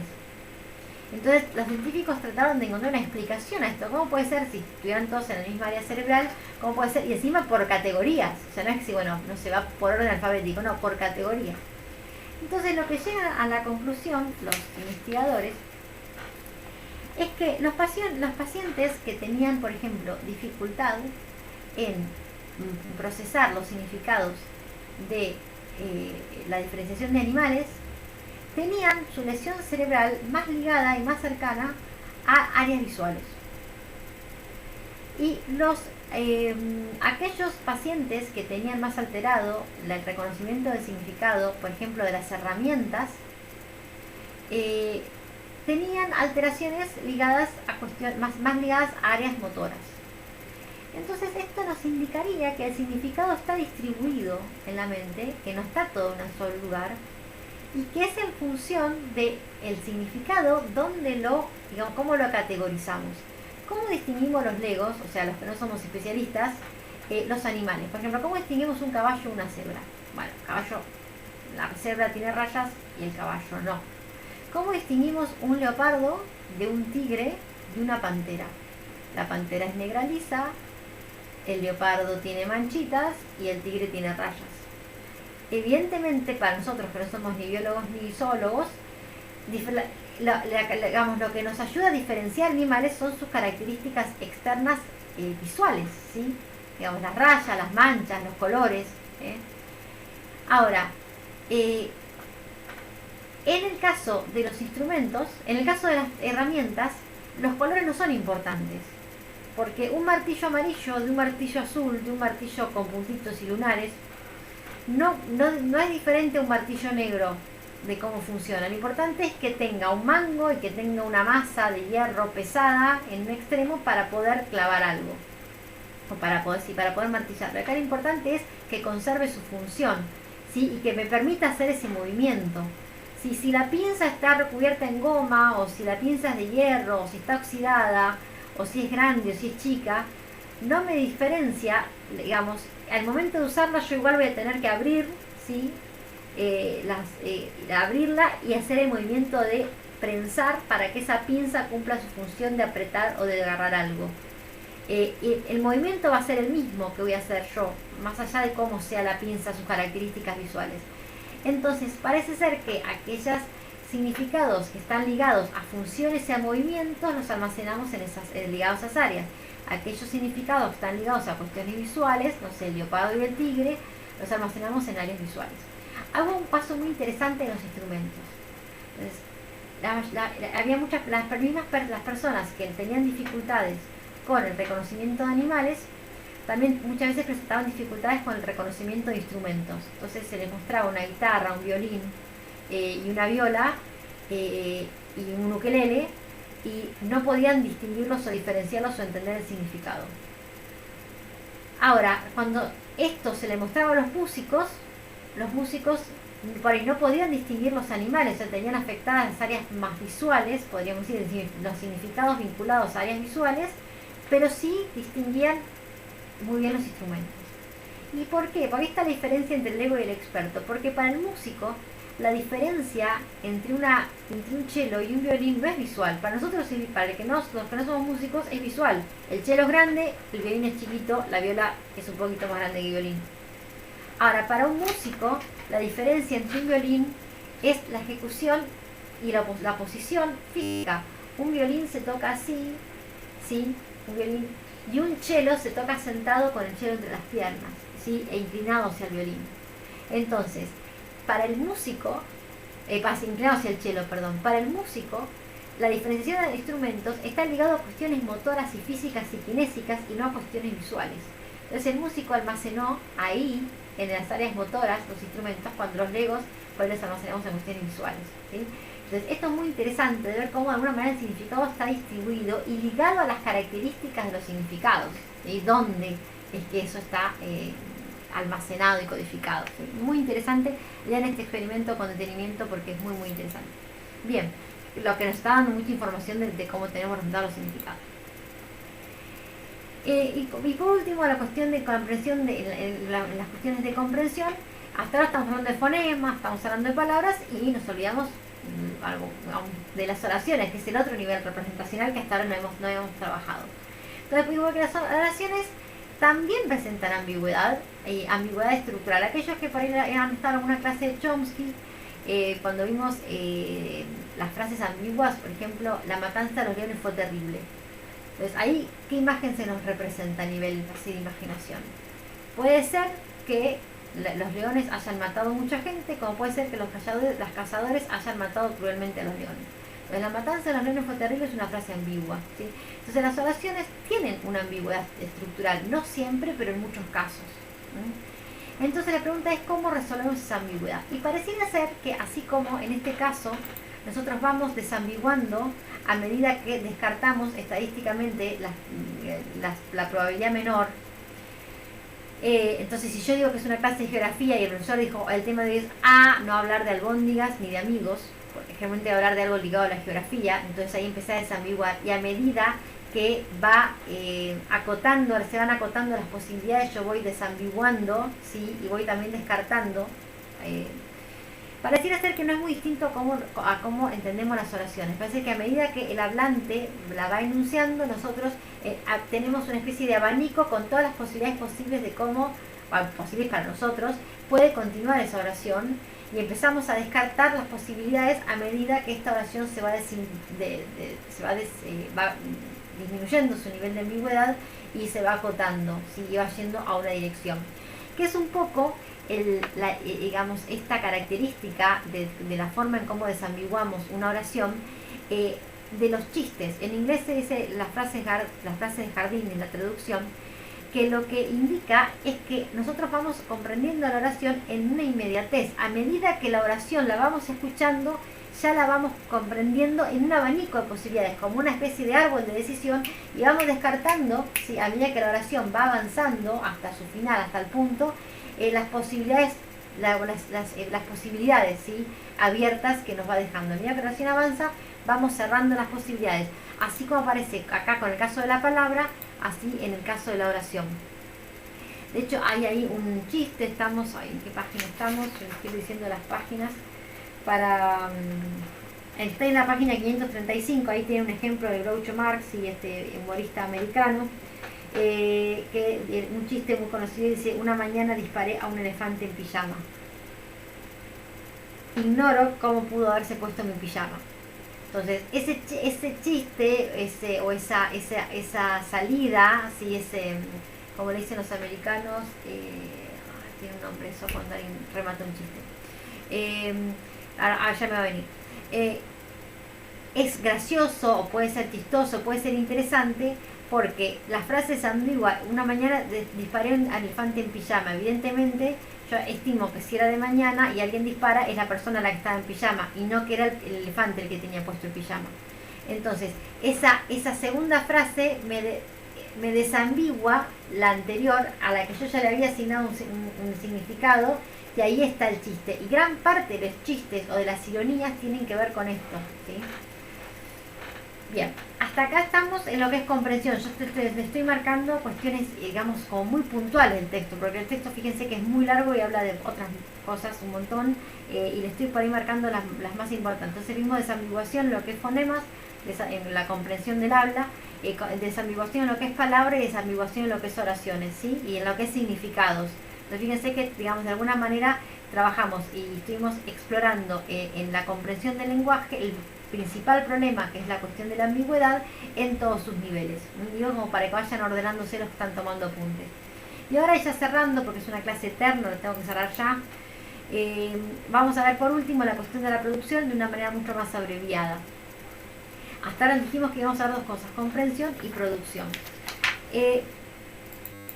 Entonces los científicos trataron de encontrar una explicación a esto. ¿Cómo puede ser si estuvieran todos en la misma área cerebral? ¿Cómo puede ser? Y encima por categorías. O sea, no es que si, bueno, no se va por orden alfabético, no, por categoría. Entonces lo que llegan a la conclusión los investigadores es que los pacientes que tenían, por ejemplo, dificultad en procesar los significados de la diferenciación de animales, tenían su lesión cerebral más ligada y más cercana a áreas visuales. Y aquellos pacientes que tenían más alterado el reconocimiento del significado, por ejemplo, de las herramientas, tenían alteraciones ligadas a más ligadas a áreas motoras. Entonces esto nos indicaría que el significado está distribuido en la mente, que no está todo en un solo lugar, y que es en función del significado digamos, cómo lo categorizamos. ¿Cómo distinguimos los legos, o sea, los que no somos especialistas, los animales? Por ejemplo, ¿cómo distinguimos un caballo de una cebra? Bueno, la cebra tiene rayas y el caballo no. ¿Cómo distinguimos un leopardo de un tigre de una pantera? La pantera es negra lisa, el leopardo tiene manchitas y el tigre tiene rayas. Evidentemente, para nosotros que no somos ni biólogos ni zoólogos, digamos, lo que nos ayuda a diferenciar animales son sus características externas visuales, ¿sí? Digamos, las rayas, las manchas, los colores. Ahora, en el caso de los instrumentos, en el caso de las herramientas, los colores no son importantes, porque un martillo amarillo de un martillo azul, de un martillo con puntitos y lunares, no es diferente a un martillo negro de cómo funciona. Lo importante es que tenga un mango y que tenga una masa de hierro pesada en un extremo para poder clavar algo, o para poder martillarlo. Acá lo importante es que conserve su función, ¿sí? Y que me permita hacer ese movimiento. Si la pinza está recubierta en goma, o si la pinza es de hierro, o si está oxidada, o si es grande o si es chica, no me diferencia, digamos, al momento de usarla yo igual voy a tener que abrir, ¿sí? Abrirla y hacer el movimiento de prensar para que esa pinza cumpla su función de apretar o de agarrar algo. El movimiento va a ser el mismo que voy a hacer yo, más allá de cómo sea la pinza, sus características visuales. Entonces parece ser que aquellos significados que están ligados a funciones y a movimientos los almacenamos ligados a esas áreas. Aquellos significados que están ligados a cuestiones visuales, no sé, el leopardo y el tigre, los almacenamos en áreas visuales. Hago un paso muy interesante en los instrumentos. Entonces, había las personas que tenían dificultades con el reconocimiento de animales, también muchas veces presentaban dificultades con el reconocimiento de instrumentos. Entonces se les mostraba una guitarra, un violín y una viola y un ukelele, y no podían distinguirlos o diferenciarlos o entender el significado. Ahora, cuando esto se le mostraba a los músicos por ahí no podían distinguir los animales, o sea, tenían afectadas las áreas más visuales, podríamos decir, los significados vinculados a áreas visuales, pero sí distinguían muy bien los instrumentos. ¿Y por qué? Porque ahí está la diferencia entre el ego y el experto, porque para el músico la diferencia entre un cello y un violín no es visual. Para nosotros, para los que no somos músicos, es visual. El cello es grande, el violín es chiquito, la viola es un poquito más grande que el violín. Ahora, para un músico, la diferencia entre un violín es la ejecución y la posición física. Un violín se toca así, ¿sí? Un violín, y un cello se toca sentado con el cello entre las piernas, ¿sí? E inclinado hacia el violín. Entonces, para el músico, inclinado hacia el cello, perdón, para el músico, la diferenciación de instrumentos está ligada a cuestiones motoras y físicas y kinésicas y no a cuestiones visuales. Entonces el músico almacenó ahí, en las áreas motoras, los instrumentos, cuando los legos, pues los almacenamos en cuestiones visuales, ¿sí? Entonces esto es muy interesante de ver cómo de alguna manera el significado está distribuido y ligado a las características de los significados, y dónde es que eso está almacenado y codificado, ¿sí? Muy interesante, lean este experimento con detenimiento porque es muy muy interesante. Bien, lo que nos está dando mucha información de cómo tenemos representados los significados. Y por último, la cuestión de comprensión, las cuestiones de comprensión. Hasta ahora estamos hablando de fonemas, estamos hablando de palabras y nos olvidamos de las oraciones, que es el otro nivel representacional que hasta ahora no hemos trabajado. Entonces, igual que las oraciones también presentan ambigüedad estructural. Aquellos que por ahí han estado en una clase de Chomsky, cuando vimos las frases ambiguas, por ejemplo, la matanza de los leones fue terrible. Entonces, ahí, ¿qué imagen se nos representa a nivel así de imaginación? Puede ser que los leones hayan matado a mucha gente, como puede ser que los cazadores hayan matado cruelmente a los leones. Entonces, la matanza de los leones fue terrible es una frase ambigua, ¿sí? Entonces, las oraciones tienen una ambigüedad estructural, no siempre, pero en muchos casos, ¿sí? Entonces, la pregunta es cómo resolvemos esa ambigüedad. Y pareciera ser que, así como en este caso, nosotros vamos desambiguando a medida que descartamos estadísticamente la probabilidad menor. Entonces, si yo digo que es una clase de geografía y el profesor dijo el tema de hoy es no hablar de albóndigas ni de amigos, porque generalmente hablar de algo ligado a la geografía, entonces ahí empecé a desambiguar, y a medida que se van acotando las posibilidades, yo voy desambiguando, ¿sí? Y voy también descartando. Pareciera ser que no es muy distinto a cómo entendemos las oraciones. Parece que a medida que el hablante la va enunciando, nosotros tenemos una especie de abanico con todas las posibilidades posibles de cómo, posibles para nosotros, puede continuar esa oración, y empezamos a descartar las posibilidades a medida que esta oración se va disminuyendo su nivel de ambigüedad y se va acotando, ¿sí? Y va yendo a una dirección. Que es un poco digamos, esta característica de la forma en cómo desambiguamos una oración, de los chistes. En inglés se dice las frases de jardín en la traducción, que lo que indica es que nosotros vamos comprendiendo la oración en una inmediatez. A medida que la oración la vamos escuchando, ya la vamos comprendiendo en un abanico de posibilidades, como una especie de árbol de decisión, y vamos descartando, ¿sí? A medida que la oración va avanzando hasta su final, hasta el punto, las posibilidades, las posibilidades, ¿sí? Abiertas que nos va dejando. A medida que la oración avanza, vamos cerrando las posibilidades. Así como aparece acá con el caso de la palabra, así en el caso de la oración. De hecho, hay ahí un chiste, estamos, ¿en qué página estamos? Yo les estoy diciendo las páginas para... está en la página 535, ahí tiene un ejemplo de Groucho Marx y este humorista americano, un chiste muy conocido, dice: una mañana disparé a un elefante en pijama. Ignoro cómo pudo haberse puesto mi pijama. Entonces, ese chiste, esa salida, ¿sí? Como le dicen los americanos, tiene un nombre eso cuando alguien remata un chiste. Ya me va a venir. Es gracioso, o puede ser chistoso, puede ser interesante, porque la frase es ambigua. Una mañana disparé a un elefante en pijama. Evidentemente, yo estimo que si era de mañana y alguien dispara, es la persona la que estaba en pijama, y no que era el elefante el que tenía puesto el pijama. Entonces, esa segunda frase me desambigua la anterior, a la que yo ya le había asignado un significado, y ahí está el chiste. Y gran parte de los chistes o de las ironías tienen que ver con esto, ¿sí? Bien, hasta acá estamos en lo que es comprensión. Yo te estoy marcando cuestiones, digamos, como muy puntuales del texto, porque el texto, fíjense que es muy largo y habla de otras cosas un montón, y le estoy por ahí marcando las más importantes. Entonces vimos desambiguación, lo que es fonemas, en la comprensión del habla, desambiguación en lo que es palabra y desambiguación en lo que es oraciones, ¿sí? Y en lo que es significados. Entonces fíjense que, digamos, de alguna manera trabajamos y estuvimos explorando en la comprensión del lenguaje el principal problema, que es la cuestión de la ambigüedad, en todos sus niveles. Digo, como para que vayan ordenándose los que están tomando apuntes. Y ahora ya cerrando, porque es una clase eterna, lo tengo que cerrar ya, vamos a ver por último la cuestión de la producción de una manera mucho más abreviada. Hasta ahora dijimos que íbamos a ver dos cosas: comprensión y producción.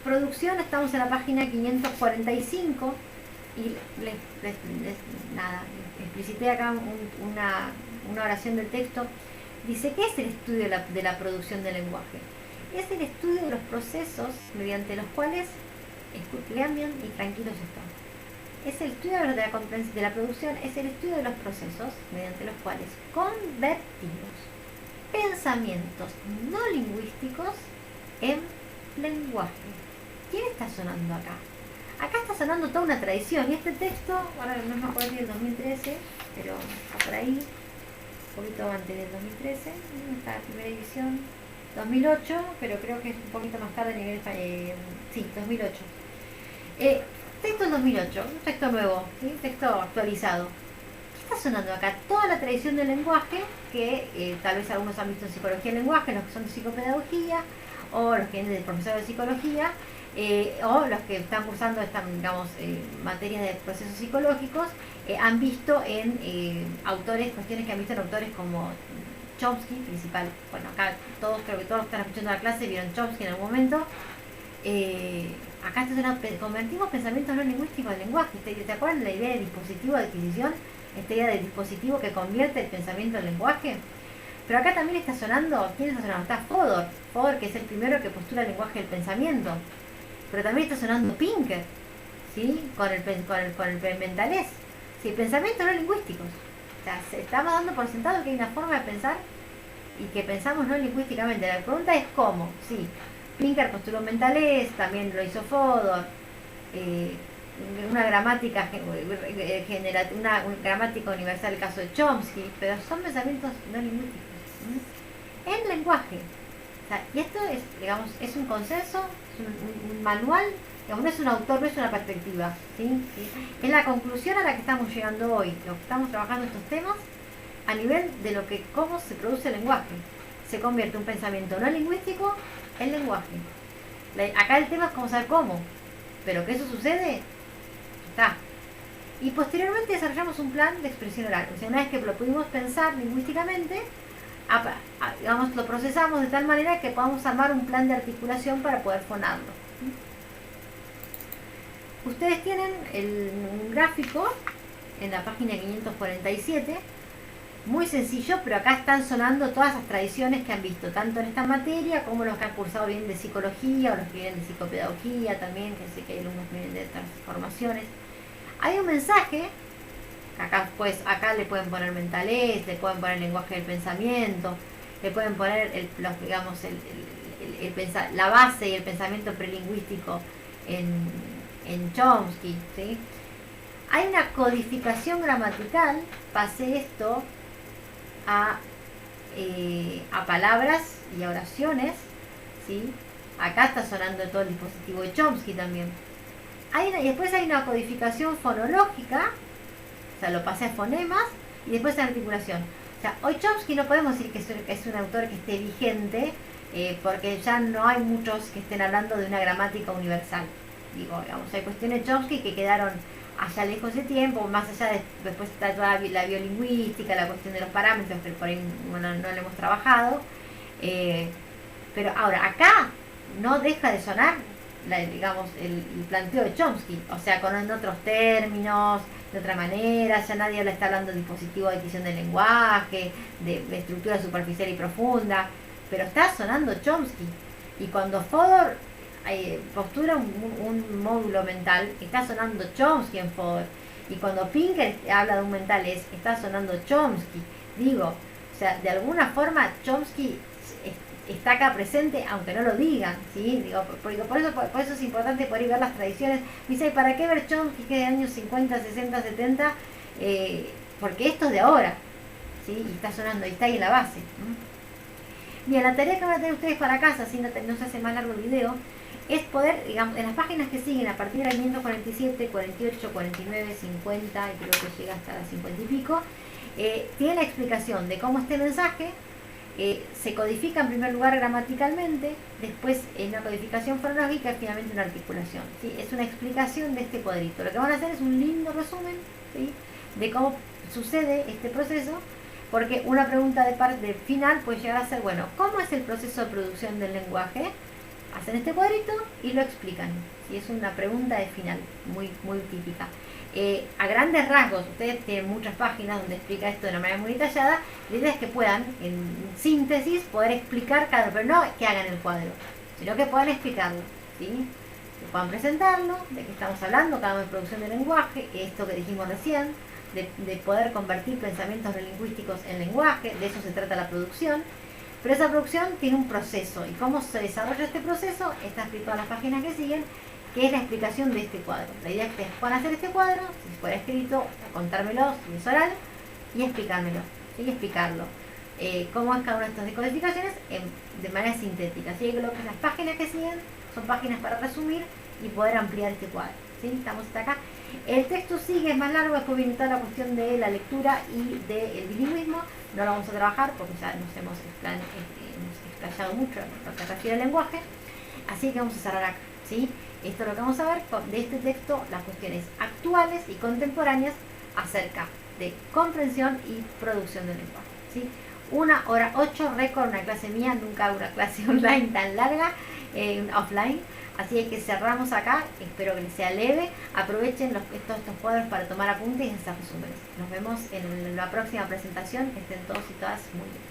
Producción, estamos en la página 545 y explicité acá una oración del texto. Dice: ¿qué es el estudio de la producción del lenguaje? Es el estudio de los procesos mediante los cuales, lean bien y tranquilos están. Es el estudio de la producción, es el estudio de los procesos mediante los cuales convertimos pensamientos no lingüísticos en lenguaje. ¿Quién está sonando acá? Acá está sonando toda una tradición, y este texto, ahora no me acuerdo del 2013, pero está por ahí, un poquito antes del 2013, está la primera edición, 2008, pero creo que es un poquito más tarde a nivel, sí, 2008. Texto 2008, un texto nuevo, ¿sí? Texto actualizado. ¿Qué está sonando acá? Toda la tradición del lenguaje, que tal vez algunos han visto en psicología del lenguaje, los que son de psicopedagogía, o los que vienen de profesor de psicología, o los que están cursando estas, digamos, materias de procesos psicológicos, han visto en autores, cuestiones que han visto en autores como Chomsky, principal. Bueno, acá creo que todos los que están escuchando la clase vieron Chomsky en algún momento. Acá convertimos pensamientos no lingüísticos en lenguaje. ¿Te acuerdan de la idea de dispositivo de adquisición? Esta idea de dispositivo que convierte el pensamiento en lenguaje. Pero acá también está sonando, ¿quién está sonando? Está Fodor, que es el primero que postula el lenguaje del pensamiento. Pero también está sonando Pinker, ¿sí? Con el mentalés. Sí, pensamientos no lingüísticos. O sea, estamos dando por sentado que hay una forma de pensar y que pensamos no lingüísticamente. La pregunta es cómo. Sí, Pinker postuló mentalés, también lo hizo Fodor. Una gramática una gramática universal, el caso de Chomsky, pero son pensamientos no lingüísticos, en lenguaje. O sea, y esto es, digamos, es un consenso, es un manual, digamos, no es un autor, no es una perspectiva, ¿sí? Es la conclusión a la que estamos llegando hoy, lo que estamos trabajando estos temas a nivel de cómo se produce el lenguaje. se convierte un pensamiento no lingüístico en lenguaje. Acá el tema es cómo saber cómo, pero que eso sucede, está. Y posteriormente desarrollamos un plan de expresión oral. O sea, una vez que lo pudimos pensar lingüísticamente, digamos, lo procesamos de tal manera que podamos armar un plan de articulación para poder fonarlo. Ustedes tienen un gráfico en la página 547, muy sencillo, pero acá están sonando todas las tradiciones que han visto, tanto en esta materia como los que han cursado bien de psicología o los que vienen de psicopedagogía también, que sé que hay alumnos que vienen de otras formaciones. Hay un mensaje, acá le pueden poner mentalés, le pueden poner lenguaje del pensamiento, le pueden poner la base y el pensamiento prelingüístico en Chomsky, ¿sí? Hay una codificación gramatical, pasé esto a palabras y a oraciones, ¿sí? Acá está sonando todo el dispositivo de Chomsky también. Y después hay una codificación fonológica, o sea, lo pasé a fonemas, y después a articulación. O sea, hoy Chomsky no podemos decir que es un autor que esté vigente, porque ya no hay muchos que estén hablando de una gramática universal. Hay cuestiones de Chomsky que quedaron allá lejos de tiempo, más allá después está toda la biolingüística, la cuestión de los parámetros, que por ahí no lo hemos trabajado. Pero ahora, acá no deja de sonar el planteo de Chomsky, o sea, en otros términos, de otra manera, ya nadie le está hablando de dispositivo de adquisición del lenguaje, de estructura superficial y profunda, pero está sonando Chomsky. Y cuando Fodor postura un módulo mental, está sonando Chomsky en Fodor. Y cuando Pinker habla de un mental, está sonando Chomsky. O sea, de alguna forma Chomsky está acá presente, aunque no lo digan, ¿sí? Por eso es importante poder ver las tradiciones. Dice, ¿para qué ver Chomsky que es de años 50, 60, 70? Porque esto es de ahora, ¿sí? Y está sonando, y está ahí en la base. Bien, la tarea que van a tener ustedes para casa, si no se hace más largo el video, es poder, digamos, en las páginas que siguen a partir del 547, 48, 49, 50, y creo que llega hasta las 50 y pico, tiene la explicación de cómo este mensaje se codifica en primer lugar gramaticalmente, después en una codificación fonológica y finalmente una articulación, ¿sí? Es una explicación de este cuadrito. Lo que van a hacer es un lindo resumen, ¿sí?, de cómo sucede este proceso, porque una pregunta de final puede llegar a ser, bueno, ¿cómo es el proceso de producción del lenguaje? Hacen este cuadrito y lo explican. Y es una pregunta de final, muy, muy típica. A grandes rasgos, ustedes tienen muchas páginas donde explica esto de una manera muy detallada. La idea es que puedan, en síntesis, poder explicar pero no que hagan el cuadro, sino que puedan explicarlo, ¿sí? Que puedan presentarlo, de qué estamos hablando, cada vez producción del lenguaje, esto que dijimos recién, de poder convertir pensamientos lingüísticos en lenguaje, de eso se trata la producción. Pero esa producción tiene un proceso, y cómo se desarrolla este proceso está escrito en las páginas que siguen, que es la explicación de este cuadro. La idea es que puedan hacer este cuadro, si fuera escrito, contármelo, si es oral, y explicármelo, ¿sí? Y explicarlo. Cómo es cada una de estas decodificaciones de manera sintética. Así que las páginas que siguen son páginas para resumir y poder ampliar este cuadro, ¿sí? Estamos hasta acá. El texto sigue, es más largo, después viene toda la cuestión de la lectura y del bilingüismo. No lo vamos a trabajar porque ya nos hemos explayado mucho en lo que refiere al lenguaje. Así que vamos a cerrar acá, ¿sí? Esto es lo que vamos a ver de este texto, las cuestiones actuales y contemporáneas acerca de comprensión y producción del lenguaje, ¿sí? 1h08 récord, una clase mía, nunca hago una clase online tan larga, offline. Así es que cerramos acá, espero que les sea leve. Aprovechen estos cuadros para tomar apuntes y hacer resúmenes. Nos vemos en la próxima presentación. Que estén todos y todas muy bien.